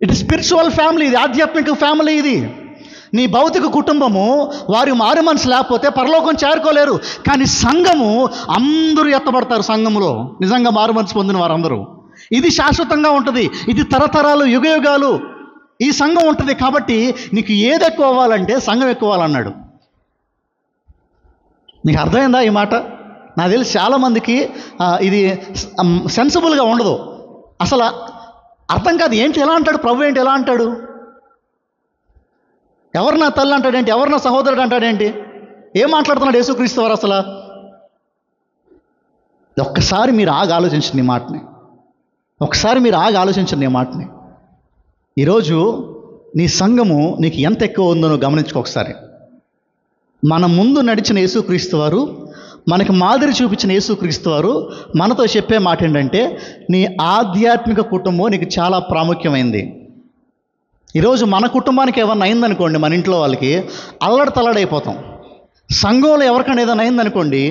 ఇట్ స్పిరిచువల్ ఫ్యామిలీ, ఇది ఆధ్యాత్మిక ఫ్యామిలీ. ఇది నీ భౌతిక కుటుంబము వారి మారు మనసు లేకపోతే పరలోకం చేరుకోలేరు. కానీ సంఘము అందరూ ఎత్తబడతారు. సంఘములో నిజంగా మారు మనసు పొందిన వారందరూ. ఇది శాశ్వతంగా ఉంటుంది. ఇది తరతరాలు యుగయుగాలు ఈ సంఘం ఉంటుంది. కాబట్టి నీకు ఏది ఎక్కువ అవ్వాలంటే సంఘం ఎక్కువ అవ్వాలన్నాడు. నీకు అర్థమైందా ఈ మాట? నాకు తెలిసి చాలామందికి ఇది సెన్సిబుల్గా ఉండదు. అసలు అర్థం కాదు. ఏంటి ఎలా అంటాడు ప్రభు? ఏంటి ఎలా అంటాడు? ఎవరు నా తల్లి అంటాడేంటి? ఎవరు నా సహోదరుడు అంటాడేంటి? ఏం మాట్లాడుతున్నాడు యేసుక్రీస్తు వారు అసలు? ఒక్కసారి మీరు ఆగి ఆలోచించండి ఈ మాటని. ఒకసారి మీరు ఆగి ఆలోచించండి ఈ మాటని. ఈరోజు నీ సంఘము నీకు ఎంత ఎక్కువ ఉందో నువ్వు గమనించుకో ఒకసారి. మన ముందు నడిచిన యేసుక్రీస్తు వారు, మనకి మాదిరి చూపించిన యేసుక్రీస్తు వారు మనతో చెప్పే మాట ఏంటంటే, నీ ఆధ్యాత్మిక కుటుంబం నీకు చాలా ప్రాముఖ్యమైంది. ఈరోజు మన కుటుంబానికి ఏమన్నా అయిందనుకోండి, మన ఇంట్లో వాళ్ళకి అల్లడి తల్లడైపోతాం. సంఘంలో ఎవరికైనా ఏదైనా అయిందనుకోండి,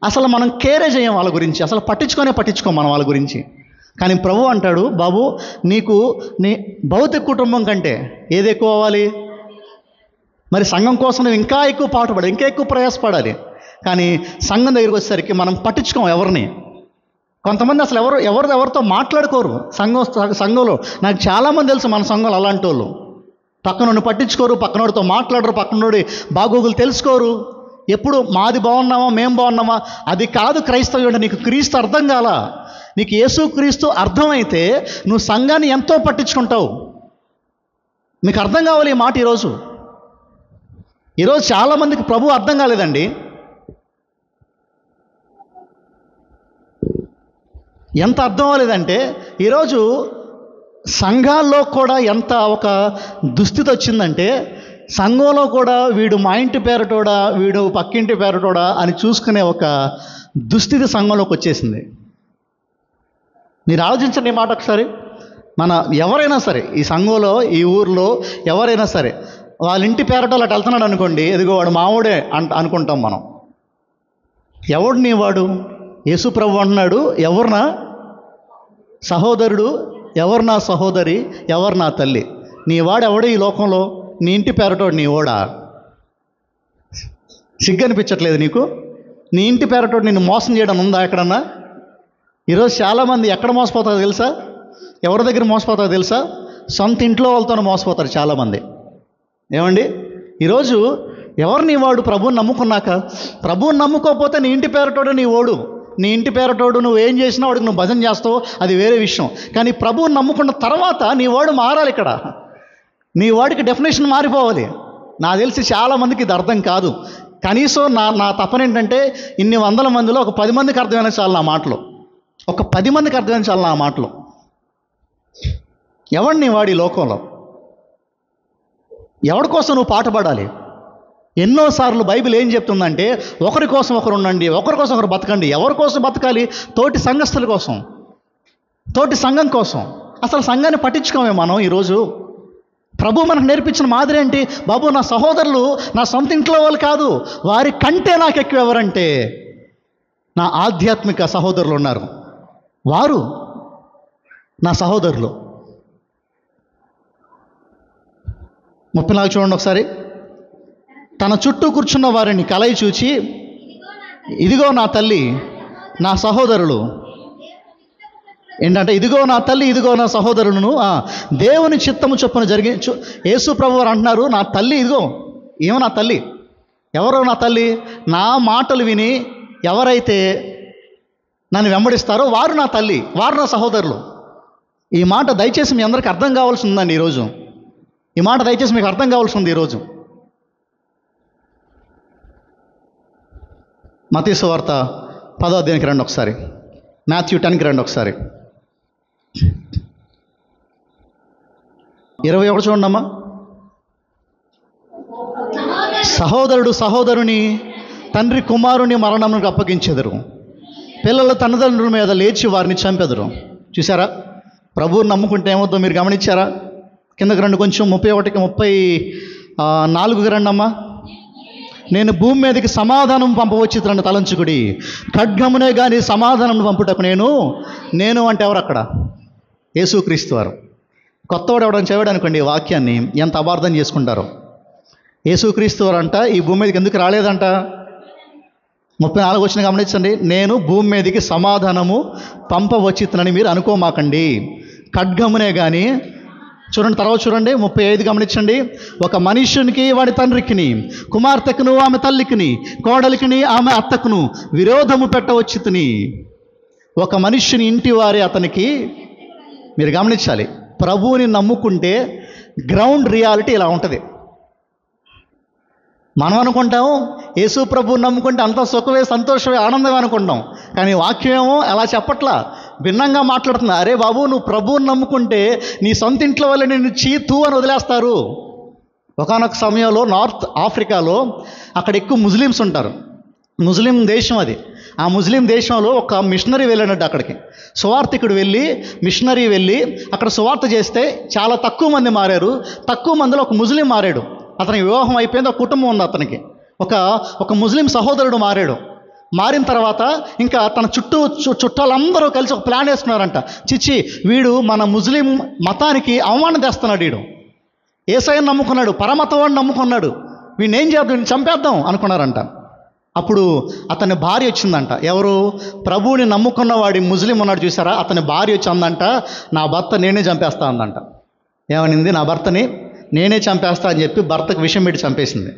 అసలు మనం కేరే చేయం వాళ్ళ గురించి, అసలు పట్టించుకోం మనం వాళ్ళ గురించి. కానీ ప్రభు అంటాడు, బాబు నీకు నీ భౌతిక కుటుంబం కంటే ఏది ఎక్కువ అవ్వాలి? మరి సంఘం కోసం నువ్వు ఇంకా ఎక్కువ పాటుపడాలి, ఇంకా ఎక్కువ ప్రయాసపడాలి. కానీ సంఘం దగ్గరికి వచ్చేసరికి మనం పట్టించుకోం ఎవరిని. కొంతమంది అసలు ఎవరితో మాట్లాడుకోరు సంఘంలో. నాకు చాలామంది తెలుసు మన సంఘంలో అలాంటి వాళ్ళు. పక్కనోడిని పట్టించుకోరు, పక్కనోడితో మాట్లాడరు, పక్కనోడి బాగోగులు తెలుసుకోరు. ఎప్పుడు మాది బాగున్నామా, మేము బాగున్నామా? అది కాదు క్రైస్తవ్యుడు. నీకు క్రీస్తు అర్థం కాలా. నీకు యేసు క్రీస్తు అర్థమైతే నువ్వు సంఘాన్ని ఎంతో పట్టించుకుంటావు. మీకు అర్థం కావాలి ఈ మాట. ఈరోజు చాలామందికి ప్రభు అర్థం కాలేదండి. ఎంత అర్థం అవ్వలేదంటే, ఈరోజు సంఘాల్లో కూడా ఎంత ఒక దుస్థితి వచ్చిందంటే, సంఘంలో కూడా వీడు మా ఇంటి పేరటోడా, వీడు పక్కింటి పేరటోడా అని చూసుకునే ఒక దుస్థితి సంఘంలోకి వచ్చేసింది. మీరు ఆలోచించండి ఈ మాట ఒకసారి. మన ఎవరైనా సరే ఈ సంఘంలో, ఈ ఊర్లో ఎవరైనా సరే వాళ్ళ ఇంటి పేరటోళ్ళు అటు వెళ్తున్నాడు అనుకోండి, ఎదుగో వాడు మావాడే అనుకుంటాం మనం. ఎవడు నీ వాడు? యేసు ప్రభు అంటున్నాడు, ఎవరు నా సహోదరుడు, ఎవరు నా సహోదరి, ఎవరు నా తల్లి? నీ వాడు ఎవడు ఈ లోకంలో? నీ ఇంటి పేరటోడు నీ ఓడా? సిగ్గనిపించట్లేదు నీకు? నీ ఇంటి పేరటోడు నిన్ను మోసం చేయడం ఉందా ఎక్కడన్నా? ఈరోజు చాలామంది ఎక్కడ మోసపోతారో తెలుసా? ఎవరి దగ్గర మోసపోతారో తెలుసా? సొంత ఇంట్లో వాళ్ళతోనే మోసపోతారు చాలామంది. ఏమండి, ఈరోజు ఎవరు నీ వాడు? ప్రభువుని నమ్ముకున్నాక. ప్రభువుని నమ్ముకోకపోతే నీ ఇంటి పేరటోడు నీ ఓడు. నీ ఇంటి పేరటోడు నువ్వు ఏం చేసినా వాడికి నువ్వు భజన చేస్తావు, అది వేరే విషయం. కానీ ప్రభువుని నమ్ముకున్న తర్వాత నీ వాడు మారాలి. ఇక్కడ నీ వాడికి డెఫినేషన్ మారిపోవాలి. నాకు తెలిసి చాలామందికి ఇది అర్థం కాదు. కనీసం నా తపన ఏంటంటే, ఇన్ని వందల మందిలో ఒక 10 మందికి అర్థమైన చాలు నా మాటలు. ఒక 10 మందికి అర్థమైన చాలు నా మాటలు. ఎవడు నీ వాడి లోకంలో? ఎవరి కోసం నువ్వు పాటుపడాలి? ఎన్నోసార్లు బైబిల్ ఏం చెప్తుందంటే, ఒకరి కోసం ఒకరు ఉండండి, ఒకరి కోసం ఒకరు బతకండి. ఎవరి కోసం బతకాలి? తోటి సంఘస్థుల కోసం, తోటి సంఘం కోసం. అసలు సంఘాన్ని పట్టించుకోమే మనం. ఈరోజు ప్రభు మనకు నేర్పించిన మాదిరి ఏంటి? బాబు నా సహోదరులు నా సొంత ఇంట్లో వాళ్ళు కాదు, వారి కంటే నాకు ఎక్కువ ఎవరంటే నా ఆధ్యాత్మిక సహోదరులు ఉన్నారు, వారు నా సహోదరులు. 34 చూడండి ఒకసారి. తన చుట్టూ కూర్చున్న వారిని కలయి చూచి, ఇదిగో నా తల్లి, నా సహోదరులు. ఏంటంటే ఇదిగో నా తల్లి, ఇదిగో నా సహోదరులను, దేవుని చిత్తము చొప్పున జరిగి యేసు ప్రభు వారు అంటున్నారు, నా తల్లి ఇదిగో. ఏమో నా తల్లి? ఎవరో నా తల్లి? నా మాటలు విని ఎవరైతే నన్ను వెంబడిస్తారో వారు నా తల్లి, వారు నా సహోదరులు. ఈ మాట దయచేసి మీ అందరికీ అర్థం కావాల్సి ఉందండి ఈరోజు. ఈ మాట దయచేసి మీకు అర్థం కావాల్సి ఉంది ఈరోజు. మత్తయి సువార్త 10వ అధ్యాయానికి రండి ఒకసారి. మాథ్యూ 10కి రండి ఒకసారి. 21 చూడండమ్మా. సహోదరుడు సహోదరుని, తండ్రి కుమారుని మరణమునకు అప్పగించెదరు, పిల్లల తల్లిదండ్రుల మీద లేచి వారిని చంపెదరు. చూసారా? ప్రభువుని నమ్ముకుంటే ఏమవుతుందో మీరు గమనించారా? కిందకి రండి కొంచెం. 31కి 34కి రండి అమ్మా. నేను భూమి మీదకి సమాధానం పంపవచ్చితనని తలంచుకుడి, ఖడ్గమునే కానీ సమాధానం పంపుటకు నేను అంటే ఎవరు అక్కడ? యేసుక్రీస్తు వారు. కొత్తవాడు ఎవడని చదివాడు అనుకోండి ఈ వాక్యాన్ని, ఎంత అపార్థం చేసుకుంటారో. యేసుక్రీస్తు వారంట ఈ భూమి మీదకి ఎందుకు రాలేదంట? 34 వచ్చిన గమనించండి. నేను భూమి మీదకి సమాధానము పంపవచ్చితనని మీరు అనుకోమాకండి, ఖడ్గమునే కానీ. చూడండి తర్వాత చూడండి 35 గమనించండి. ఒక మనుష్యునికి వాడి తండ్రికిని, కుమార్తెకును ఆమె తల్లికిని, కోడలికిని ఆమె అత్తకును విరోధము పెట్టవచ్చితిని. ఒక మనుష్యుని ఇంటి వారి అతనికి, మీరు గమనించాలి, ప్రభువుని నమ్ముకుంటే గ్రౌండ్ రియాలిటీ ఇలా ఉంటుంది. మనం అనుకుంటాం యేసు ప్రభువుని నమ్ముకుంటే అంత సుఖమే, సంతోషమే, ఆనందమే అనుకుంటాం. కానీ వాక్యం ఏమో అలా చెప్పట్లా, భిన్నంగా మాట్లాడుతుంది. అరే బాబు, నువ్వు ప్రభువుని నమ్ముకుంటే నీ సొంత ఇంట్లో వల్ల నిన్ను చీతూ అని వదిలేస్తారు. ఒకానొక సమయంలో నార్త్ ఆఫ్రికాలో అక్కడ ఎక్కువ ముస్లిమ్స్ ఉంటారు. ముస్లిం దేశం అది. ఆ ముస్లిం దేశంలో ఒక మిషనరీ వెళ్ళినట్టు అక్కడికి సువార్థికుడు మిషనరీ వెళ్ళి అక్కడ సువార్త చేస్తే చాలా తక్కువ మంది మారారు. తక్కువ మందిలో ఒక ముస్లిం మారాడు. అతనికి వివాహం అయిపోయింది, ఒక కుటుంబం ఉంది అతనికి. ఒక ముస్లిం సహోదరుడు మారాడు. మారిన తర్వాత ఇంకా తన చుట్టాలందరూ కలిసి ఒక ప్లాన్ వేసుకున్నారంట. చిచ్చి, వీడు మన ముస్లిం మతానికి అవమానం తెస్తున్నాడు, వీడు యేసయ్యను నమ్ముకున్నాడు, పరమతవాడిని నమ్ముకున్నాడు, వీడిని ఏం చేద్దాం, వీడిని చంపేద్దాం అనుకున్నారంట. అప్పుడు అతని భార్య వచ్చిందంట. ఎవరు? ప్రభువుని నమ్ముకున్న వాడి ముస్లిం ఉన్నాడు చూసారా, అతని భార్య వచ్చి అందంట, నా భర్త నేనే చంపేస్తా అందంట. ఏమనింది? నా భర్తని నేనే చంపేస్తా అని చెప్పి భర్తకు విషం పెట్టి చంపేసింది.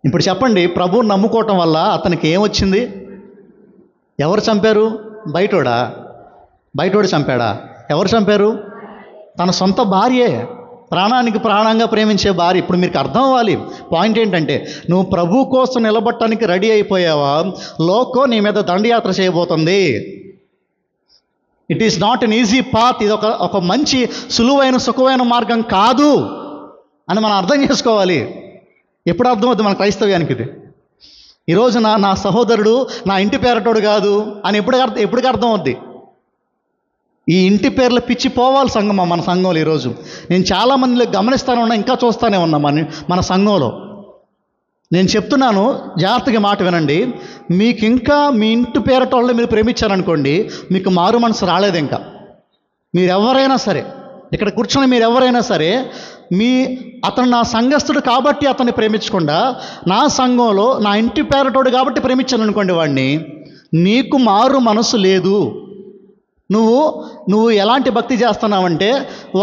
ఇప్పుడు చెప్పండి, ప్రభువుని నమ్ముకోవటం వల్ల అతనికి ఏమొచ్చింది? ఎవరు చంపారు? బయటోడు చంపాడా? ఎవరు చంపారు? తన సొంత భార్యే, ప్రాణానికి ప్రాణంగా ప్రేమించే భార్య. ఇప్పుడు మీకు అర్థం అవ్వాలి పాయింట్ ఏంటంటే, నువ్వు ప్రభు కోసం నిలబడటానికి రెడీ అయిపోయావా, లోకం నీ మీద దండయాత్ర చేయబోతుంది. It is not an easy path. ఇది ఒక మంచి సులువైన సుఖమైన మార్గం కాదు అని మనం అర్థం చేసుకోవాలి. ఎప్పుడు అర్థమవుతుంది మన క్రైస్తవ్యానికి ఇది? ఈ రోజున నా సహోదరుడు నా ఇంటి పేరటోడు కాదు అని ఎప్పటికి అర్థం అవుద్ది? ఈ ఇంటి పేర్ల పిచ్చి పోవాలి సంఘం, మన సంఘంలో. ఈరోజు నేను చాలామందిలో గమనిస్తానే ఉన్నా, ఇంకా చూస్తూనే ఉన్నా మన సంఘంలో. నేను చెప్తున్నాను, జాగ్రత్తగా మాట వినండి. మీకు ఇంకా మీ ఇంటి పేరటోళ్ళని మీరు ప్రేమించారనుకోండి, మీకు మారు మనసు రాలేదు. ఇంకా మీరెవరైనా సరే, ఇక్కడ కూర్చొని మీరెవరైనా సరే, అతను నా సంఘస్థుడు కాబట్టి అతన్ని ప్రేమించకుండా, నా సంఘంలో నా ఇంటి పేరటోడు కాబట్టి ప్రేమించాను అనుకోండి వాడిని, నీకు మారు మనసు లేదు. నువ్వు ఎలాంటి భక్తి చేస్తున్నావంటే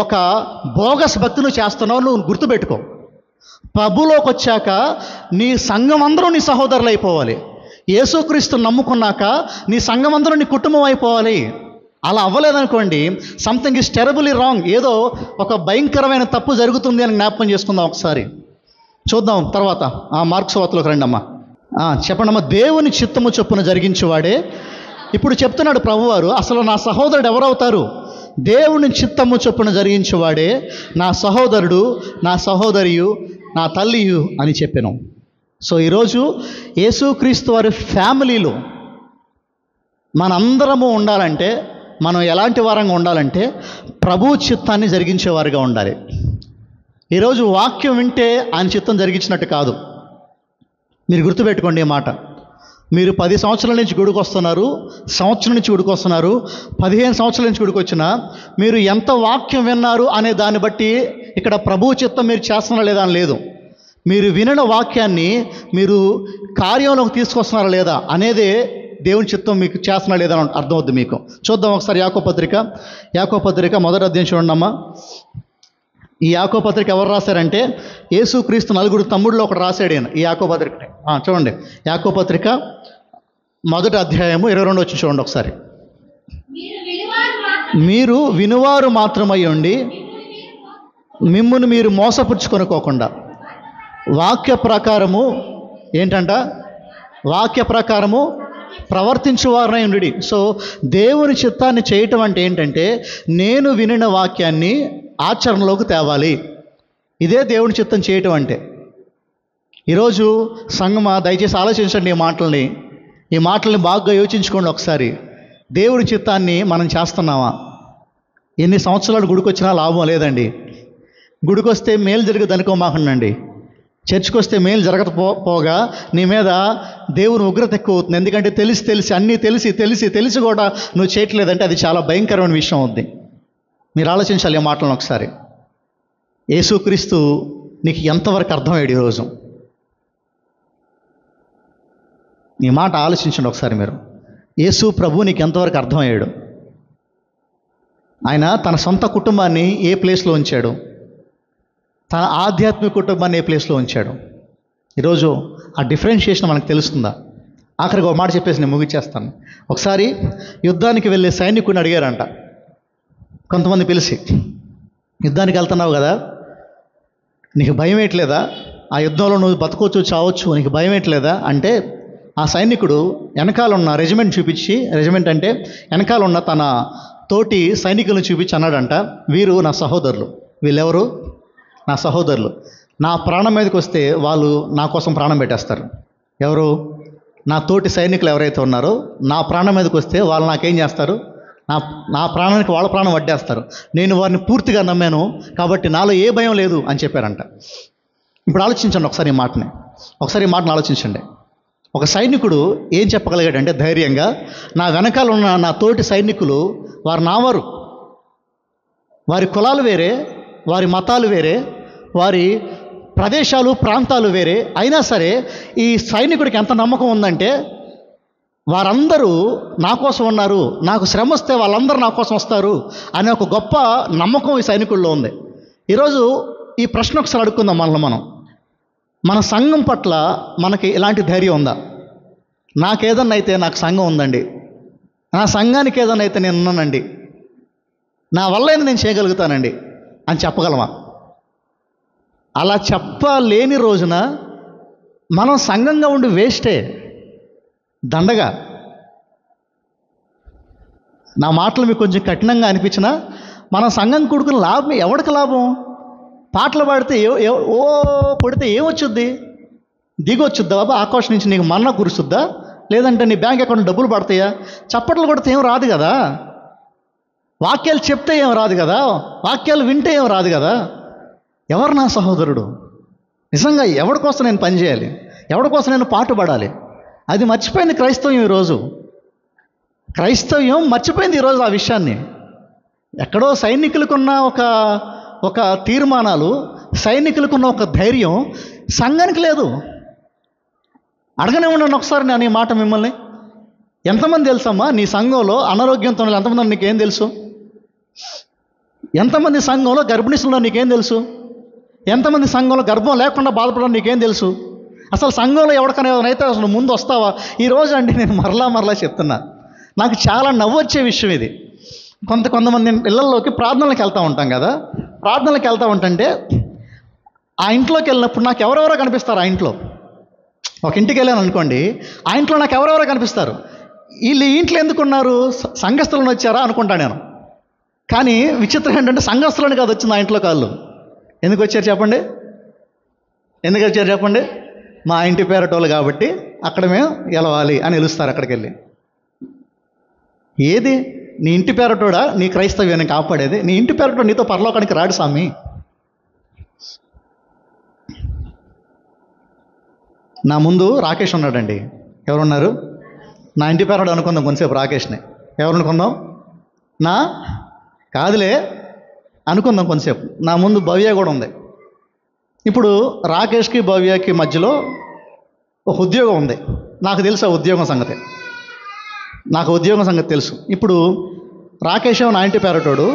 ఒక బోగస్ భక్తి నువ్వు చేస్తున్నావు. నువ్వు గుర్తుపెట్టుకో, ప్రభులోకి వచ్చాక నీ సంఘం అందరూ నీ సహోదరులు అయిపోవాలి. యేసుక్రీస్తు నమ్ముకున్నాక నీ సంఘం అందరూ నీ కుటుంబం అయిపోవాలి. అలా అవ్వలేదనుకోండి, సంథింగ్ ఈజ్ టెరబుల్లీ రాంగ్. ఏదో ఒక భయంకరమైన తప్పు జరుగుతుంది అని జ్ఞాపకం చేసుకుందాం ఒకసారి. చూద్దాం తర్వాత మార్క్స్ వార్తలోకి రండి అమ్మా. చెప్పండమ్మా. దేవుని చిత్తము చొప్పున జరిగించేవాడే. ఇప్పుడు చెప్తున్నాడు ప్రభువారు, అసలు నా సహోదరుడు ఎవరవుతారు? దేవుని చిత్తము చొప్పున జరిగించేవాడే నా సహోదరుడు, నా సహోదరియు, నా తల్లియు అని చెప్పాను. సో ఈరోజు యేసుక్రీస్తు వారి ఫ్యామిలీలో మనందరము ఉండాలంటే, మనం ఎలాంటి వారంగా ఉండాలంటే ప్రభు చిత్తాన్ని జరిగించేవారుగా ఉండాలి. ఈరోజు వాక్యం వింటే ఆయన చిత్తం జరిగించినట్టు కాదు. మీరు గుర్తుపెట్టుకోండి ఈ మాట. మీరు 10 సంవత్సరాల నుంచి గుడికి వస్తున్నారు, సంవత్సరం నుంచి గుడికి వస్తున్నారు, 15 సంవత్సరాల నుంచి గుడికి వచ్చినా మీరు ఎంత వాక్యం విన్నారు అనే దాన్ని బట్టి ఇక్కడ ప్రభువు చిత్తం మీరు చేస్తున్నారా లేదా అని లేదు. మీరు వినిన వాక్యాన్ని మీరు కార్యంలోకి తీసుకొస్తున్నారా లేదా అనేదే దేవుని చిత్తం మీకు చేస్తున్నా లేదా అని అర్థమవుద్ది మీకు. చూద్దాం ఒకసారి యాకోబు పత్రిక మొదటి అధ్యాయం చూడండి అమ్మా. ఈ యాకోబు పత్రిక ఎవరు రాశారంటే యేసుక్రీస్తు 9 తమ్ముడిలో ఒకటి రాశాడు ఈయన. ఈ యాకోబు పత్రికని చూడండి. యాకోబు పత్రిక మొదటి అధ్యాయము 22 వచ్చి చూడండి ఒకసారి. మీరు వినువారు మాత్రమై ఉండి మిమ్మును మీరు మోసపుచ్చుకొనుకోకుండా వాక్య ప్రకారము ప్రవర్తించువారనై ఉండి. సో దేవుని చిత్తాన్ని చేయటం అంటే ఏంటంటే, నేను వినిన వాక్యాన్ని ఆచరణలోకి తేవాలి. ఇదే దేవుని చిత్తం చేయటం అంటే. ఈరోజు సంగమా దయచేసి ఆలోచించండి ఈ మాటల్ని బాగా యోచించుకోండి ఒకసారి. దేవుని చిత్తాన్ని మనం చేస్తున్నామా? ఎన్ని సంవత్సరాలు గుడికి వచ్చినా లాభం లేదండి. గుడికి వస్తే మేలు జరగదు అనుకోమాకండి. చర్చికి వస్తే మేలు జరగకపోగా నీ మీద దేవుని ఉగ్రత ఎక్కువ అవుతుంది. ఎందుకంటే అన్నీ తెలిసి కూడా నువ్వు చేయట్లేదంటే అది చాలా భయంకరమైన విషయం అవుద్ది. మీరు ఆలోచించాలి ఈ మాటలను ఒకసారి. యేసుక్రీస్తు నీకు ఎంతవరకు అర్థమయ్యాడు ఈరోజు? నీ మాట ఆలోచించండి ఒకసారి మీరు. యేసు ప్రభు నీకు ఎంతవరకు అర్థమయ్యాడు? ఆయన తన సొంత కుటుంబాన్ని ఏ ప్లేస్లో ఉంచాడు? తన ఆధ్యాత్మిక కుటుంబాన్ని ఏ ప్లేస్లో ఉంచాడు? ఈరోజు ఆ డిఫరెన్షియేషన్ మనకు తెలుస్తుందా? ఆఖరికి ఒక మాట చెప్పేసి నేను ముగిచ్చేస్తాను. ఒకసారి యుద్ధానికి వెళ్ళే సైనికుడిని అడిగారంట కొంతమంది పిలిచి, యుద్ధానికి వెళ్తున్నావు కదా, నీకు భయం ఏంట్లేదా? ఆ యుద్ధంలో నువ్వు బతకొచ్చు చావచ్చు, నీకు భయం ఏంట్లేదా అంటే, ఆ సైనికుడు వెనకాల ఉన్న రెజిమెంట్ అంటే వెనకాల ఉన్న తన తోటి సైనికులను చూపించి అన్నాడంట, వీరు నా సహోదరులు. వీళ్ళెవరు? నా సహోదరులు. నా ప్రాణం మీదకి వస్తే వాళ్ళు నా కోసం ప్రాణం పెట్టేస్తారు. ఎవరు? నా తోటి సైనికులు ఎవరైతే ఉన్నారో నా ప్రాణం మీదకి వస్తే వాళ్ళు నాకేం చేస్తారు? నా ప్రాణానికి వాళ్ళ ప్రాణం వడ్డేస్తారు. నేను వారిని పూర్తిగా నమ్మాను కాబట్టి నాలో ఏ భయం లేదు అని చెప్పారంట. ఇప్పుడు ఆలోచించండి ఒకసారి ఈ మాటని. ఆలోచించండి. ఒక సైనికుడు ఏం చెప్పగలిగాడంటే ధైర్యంగా, నా వెనకాల ఉన్న నా తోటి సైనికులు వారు నావారు, వారి కులాలు వేరే, వారి మతాలు వేరే, వారి ప్రదేశాలు ప్రాంతాలు వేరే, అయినా సరే ఈ సైనికుడికి ఎంత నమ్మకం ఉందంటే వారందరూ నా కోసం ఉన్నారు, నాకు శ్రమ వస్తే వాళ్ళందరూ నా కోసం వస్తారు అనే ఒక గొప్ప నమ్మకం ఈ సైనికుల్లో ఉంది. ఈరోజు ఈ ప్రశ్న ఒకసారి అడుక్కుందాం మనం. మన సంఘం పట్ల మనకి ఇలాంటి ధైర్యం ఉందా? నాకేదన్నా అయితే నాకు సంఘం ఉందండి, నా సంఘానికి ఏదన్నా అయితే నేను ఉన్నానండి, నా వల్ల ఏదో నేను చేయగలుగుతానండి అని చెప్పగలమా? అలా చెప్పలేని రోజున మనం సంఘంగా ఉండి వేస్టే, దండగా. నా మాటలు మీకు కొంచెం కఠినంగా అనిపించినా మనం సంఘం కూడుకున్న లాభం ఎవరికి లాభం? పాటలు పాడితే పడితే ఏమొచ్చుద్ది? దిగొచ్చుద్దా బాబా ఆకాశం నుంచి? నీకు మన్నా కురుస్తుందా? లేదంటే నీ బ్యాంక్ అకౌంట్ డబ్బులు పడతాయా? చప్పట్లు కొడితే ఏం రాదు కదా, వాక్యాలు చెప్తే ఏం రాదు కదా, వాక్యాలు వింటే ఏం రాదు కదా. ఎవరు నా సహోదరుడు? నిజంగా ఎవరి కోసం నేను పనిచేయాలి? ఎవరి కోసం నేను పాటుపడాలి? అది మర్చిపోయింది క్రైస్తవ్యం ఈరోజు. క్రైస్తవ్యం మర్చిపోయింది ఈరోజు ఆ విషయాన్ని. ఎక్కడో సైనికులకున్న ఒక తీర్మానాలు, సైనికులకున్న ఒక ధైర్యం సంఘానికి లేదు. అడగనే ఉన్నాను ఒకసారి నేను ఈ మాట మిమ్మల్ని. ఎంతమంది తెలుసమ్మా నీ సంఘంలో అనారోగ్యంతో ఎంతమంది నీకేం తెలుసు? ఎంతమంది సంఘంలో గర్భిణీసులో నీకేం తెలుసు? ఎంతమంది సంఘంలో గర్భం లేకుండా బాధపడడం నీకేం తెలుసు? అసలు సంఘంలో ఎవరికైనా అయితే అసలు ముందు వస్తావా? ఈరోజు అండి నేను మరలా చెప్తున్నా, నాకు చాలా నవ్వు వచ్చే విషయం ఇది. కొంతమంది ఇళ్ళల్లోకి ప్రార్థనలకు వెళ్తూ ఉంటాం కదా, ప్రార్థనలకు వెళ్తూ ఉంటుంటే ఆ ఇంట్లోకి వెళ్ళినప్పుడు నాకు ఎవరెవరో కనిపిస్తారు. ఆ ఇంట్లో ఒక ఇంటికి వెళ్ళాను అనుకోండి, ఆ ఇంట్లో నాకు ఎవరెవరో కనిపిస్తారు. వీళ్ళు ఈ ఇంట్లో ఎందుకున్నారు? సంఘస్థులను వచ్చారా అనుకుంటా నేను. కానీ విచిత్రం ఏంటంటే సంఘస్థులని కాదు వచ్చింది ఆ ఇంట్లో కాళ్ళు. ఎందుకు వచ్చారు చెప్పండి? మా ఇంటి పేరటోళ్ళు కాబట్టి అక్కడ మేము గెలవాలి అని పిలుస్తారు అక్కడికి వెళ్ళి. ఏది నీ ఇంటి పేరటోడా నీ క్రైస్తవ్యాన్ని కాపాడేది? నీ ఇంటి పేరటోడు నీతో పరలోకానికి రాడు స్వామి. నా ముందు రాకేష్ ఉన్నాడండి. ఎవరున్నారు? నా ఇంటి పేరటోడు అనుకుందాం కొంతసేపు రాకేష్ని. ఎవరు అనుకుందాం? నా కాదులే అనుకుందాం కొంతసేపు. నా ముందు భవ్య కూడా ఉంది. ఇప్పుడు రాకేష్కి భవ్యకి మధ్యలో ఒక ఉద్యోగం ఉంది. నాకు తెలుసు ఆ ఉద్యోగం సంగతి, తెలుసు. ఇప్పుడు రాకేష్ నా ఇంటి పేరటోడు,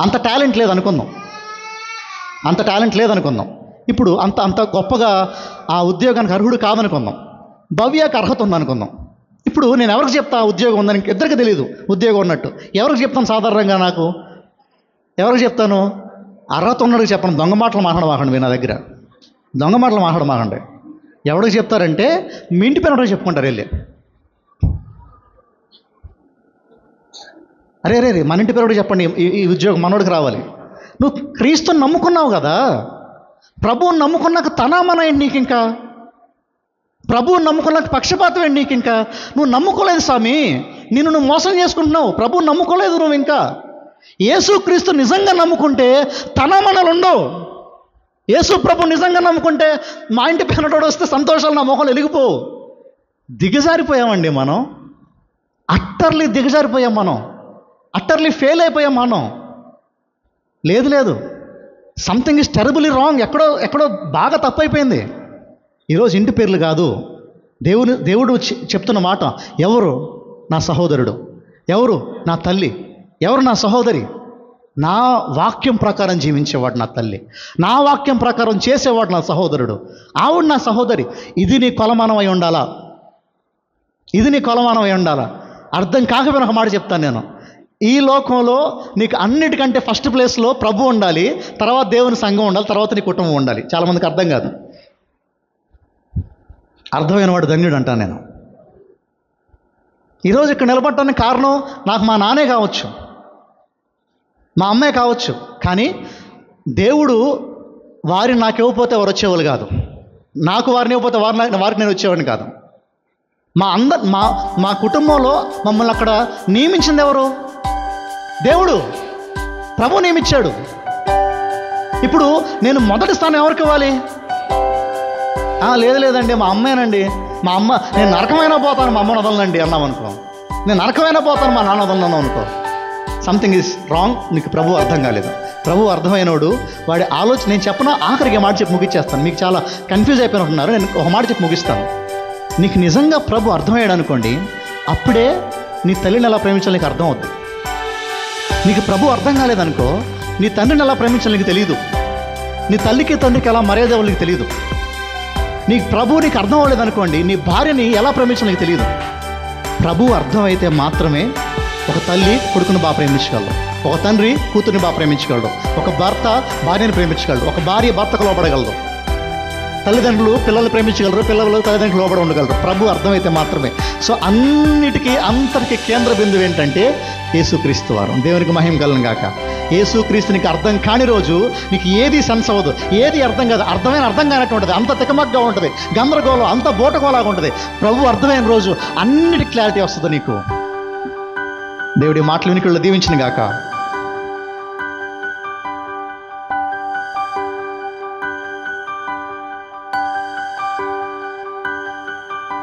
అంత టాలెంట్ లేదనుకుందాం. ఇప్పుడు అంత గొప్పగా ఆ ఉద్యోగానికి అర్హుడు కాదనుకుందాం. భవ్యకి అర్హత ఉందనుకుందాం. ఇప్పుడు నేను ఎవరికి చెప్తా ఉద్యోగం ఉందని? ఇద్దరికి తెలియదు ఉద్యోగం ఉన్నట్టు. ఎవరికి చెప్తాను సాధారణంగా? నాకు ఎవరికి చెప్తాను? అర్హత ఉన్నడికి చెప్పను. దొంగ మాటలు మాట్లాడమాకండి మీ నా దగ్గర. దొంగ మాటలు మాట్లాడమాకండి. ఎవరికి చెప్తారంటే మీ ఇంటి పేరు చెప్పుకుంటారు వెళ్ళి. అరే మన ఇంటి పేరు చెప్పండి, ఈ ఉద్యోగం మనోడికి రావాలి. నువ్వు క్రీస్తుని నమ్ముకున్నావు కదా, ప్రభువుని నమ్ముకున్నాక తనామన ఏంటి నీకు? ఇంకా ప్రభువుని నమ్ముకున్నాక పక్షపాతం ఏంటి నీకు? ఇంకా నువ్వు నమ్ముకోలేదు స్వామి, నువ్వు మోసం చేసుకుంటున్నావు. ప్రభువుని నమ్ముకోలేదు నువ్వు. ఇంకా యేసుక్రీస్తు నిజంగా నమ్ముకుంటే తనామనలు ఉండవు. యేసు ప్రభు నిజంగా నమ్ముకుంటే మా ఇంటి పేరటోడు వస్తే సంతోషాలు నా మొహంలో వెలిగిపోవు. దిగజారిపోయామండి మనం, అట్టర్లీ దిగజారిపోయాం మనం, అట్టర్లీ ఫెయిల్ అయిపోయాం మనం. లేదు సంథింగ్ ఇస్ టెరబుల్లీ రాంగ్. ఎక్కడో బాగా తప్పైపోయింది. ఈరోజు ఇంటి పేర్లు కాదు, దేవుడు చెప్తున్న మాట, ఎవరు నా సహోదరుడు, ఎవరు నా తల్లి, ఎవరు నా సహోదరి, నా వాక్యం ప్రకారం జీవించేవాడు నా తల్లి, నా వాక్యం ప్రకారం చేసేవాడు నా సహోదరుడు, ఆవిడ నా సహోదరి. ఇది నీ కొలమానం అయి ఉండాలా, ఇది నీ కొలమానం అయి ఉండాలా. అర్థం కాకపోయినా ఒక మాట చెప్తాను నేను. ఈ లోకంలో నీకు అన్నిటికంటే ఫస్ట్ ప్లేస్లో ప్రభు ఉండాలి, తర్వాత దేవుని సంఘం ఉండాలి, తర్వాత నీ కుటుంబం ఉండాలి. చాలామందికి అర్థం కాదు. అర్థమైన వాడు ధన్యుడు అంటాను నేను. ఈరోజు ఇక్కడ నిలబడటానికి కారణం నాకు మా నాన్నే కావచ్చు, మా అమ్మే కావచ్చు, కానీ దేవుడు వారిని నాకు ఇవ్వకపోతే వారు వచ్చేవాళ్ళు కాదు, నాకు వారిని ఇవ్వకపోతే వారికి నేను వచ్చేవాడిని కాదు. మా కుటుంబంలో మమ్మల్ని అక్కడ నియమించింది ఎవరు? దేవుడు, ప్రభు నియమించాడు. ఇప్పుడు నేను మొదటి స్థానం ఎవరికి ఇవ్వాలి? లేదండి మా అమ్మేనండి, మా అమ్మ, నేను నరకమైనా పోతాను మా అమ్మను వదలనండి అన్నాం అనుకో, నేను నరకమైనా పోతాను మా నాన్న వదలను అనుకో, సంథింగ్ ఈజ్ రాంగ్. నీకు ప్రభు అర్థం కాలేదు. ప్రభు అర్థమైనోడు వాడి ఆలోచన, నేను చెప్పిన ఆఖరికి మాట చెప్పి ముగిచ్చేస్తాను. మీకు చాలా కన్ఫ్యూజ్ అయిపోయినట్టున్నారు, నేను ఒక మాట చెప్పి ముగిస్తాను. నీకు నిజంగా ప్రభు అర్థమయ్యాడు అనుకోండి, అప్పుడే నీ తల్లిని ఎలా ప్రేమించాలి నీకు అర్థం అవుతుంది. నీకు ప్రభు అర్థం కాలేదనుకో, నీ తండ్రిని ఎలా ప్రేమించాలి నీకు తెలియదు, నీ తల్లికి తండ్రికి ఎలా మర్యాద ఇవ్వాలి నీకు తెలియదు. నీకు ప్రభు నీకు అర్థం అవ్వలేదనుకోండి, నీ భార్యని ఎలా ప్రేమించాలి నీకు తెలియదు. ప్రభు అర్థమైతే మాత్రమే ఒక తల్లి కొడుకుని బాగా ప్రేమించగలడు, ఒక తండ్రి కూతుర్ని బాగా ప్రేమించగలడు, ఒక భర్త భార్యని ప్రేమించగలడు, ఒక భార్య భర్తకు లోపడగలదు, తల్లిదండ్రులు పిల్లల్ని ప్రేమించగలరు, పిల్లలు తల్లిదండ్రులు లోపడ ఉండగలరు. ప్రభు అర్థమైతే మాత్రమే. సో అంతటికీ కేంద్ర బిందువు ఏంటంటే యేసుక్రీస్తు వారు. దేవునికి మహిమ కలుగును గాక. యేసుక్రీస్తు నీకు అర్థం కాని రోజు నీకు ఏది సెన్స్ అవ్వదు, ఏది అర్థం కాదు. అర్థం కానట్టు అంత తికమగ్గా ఉంటుంది, గందరగోళం, అంత బోటగోలాగా ఉంటుంది. ప్రభు అర్థమైన రోజు అన్నిటి క్లారిటీ వస్తుంది నీకు. దేవుడి మాటలు వినికిళ్ళు దీవించిన గాక.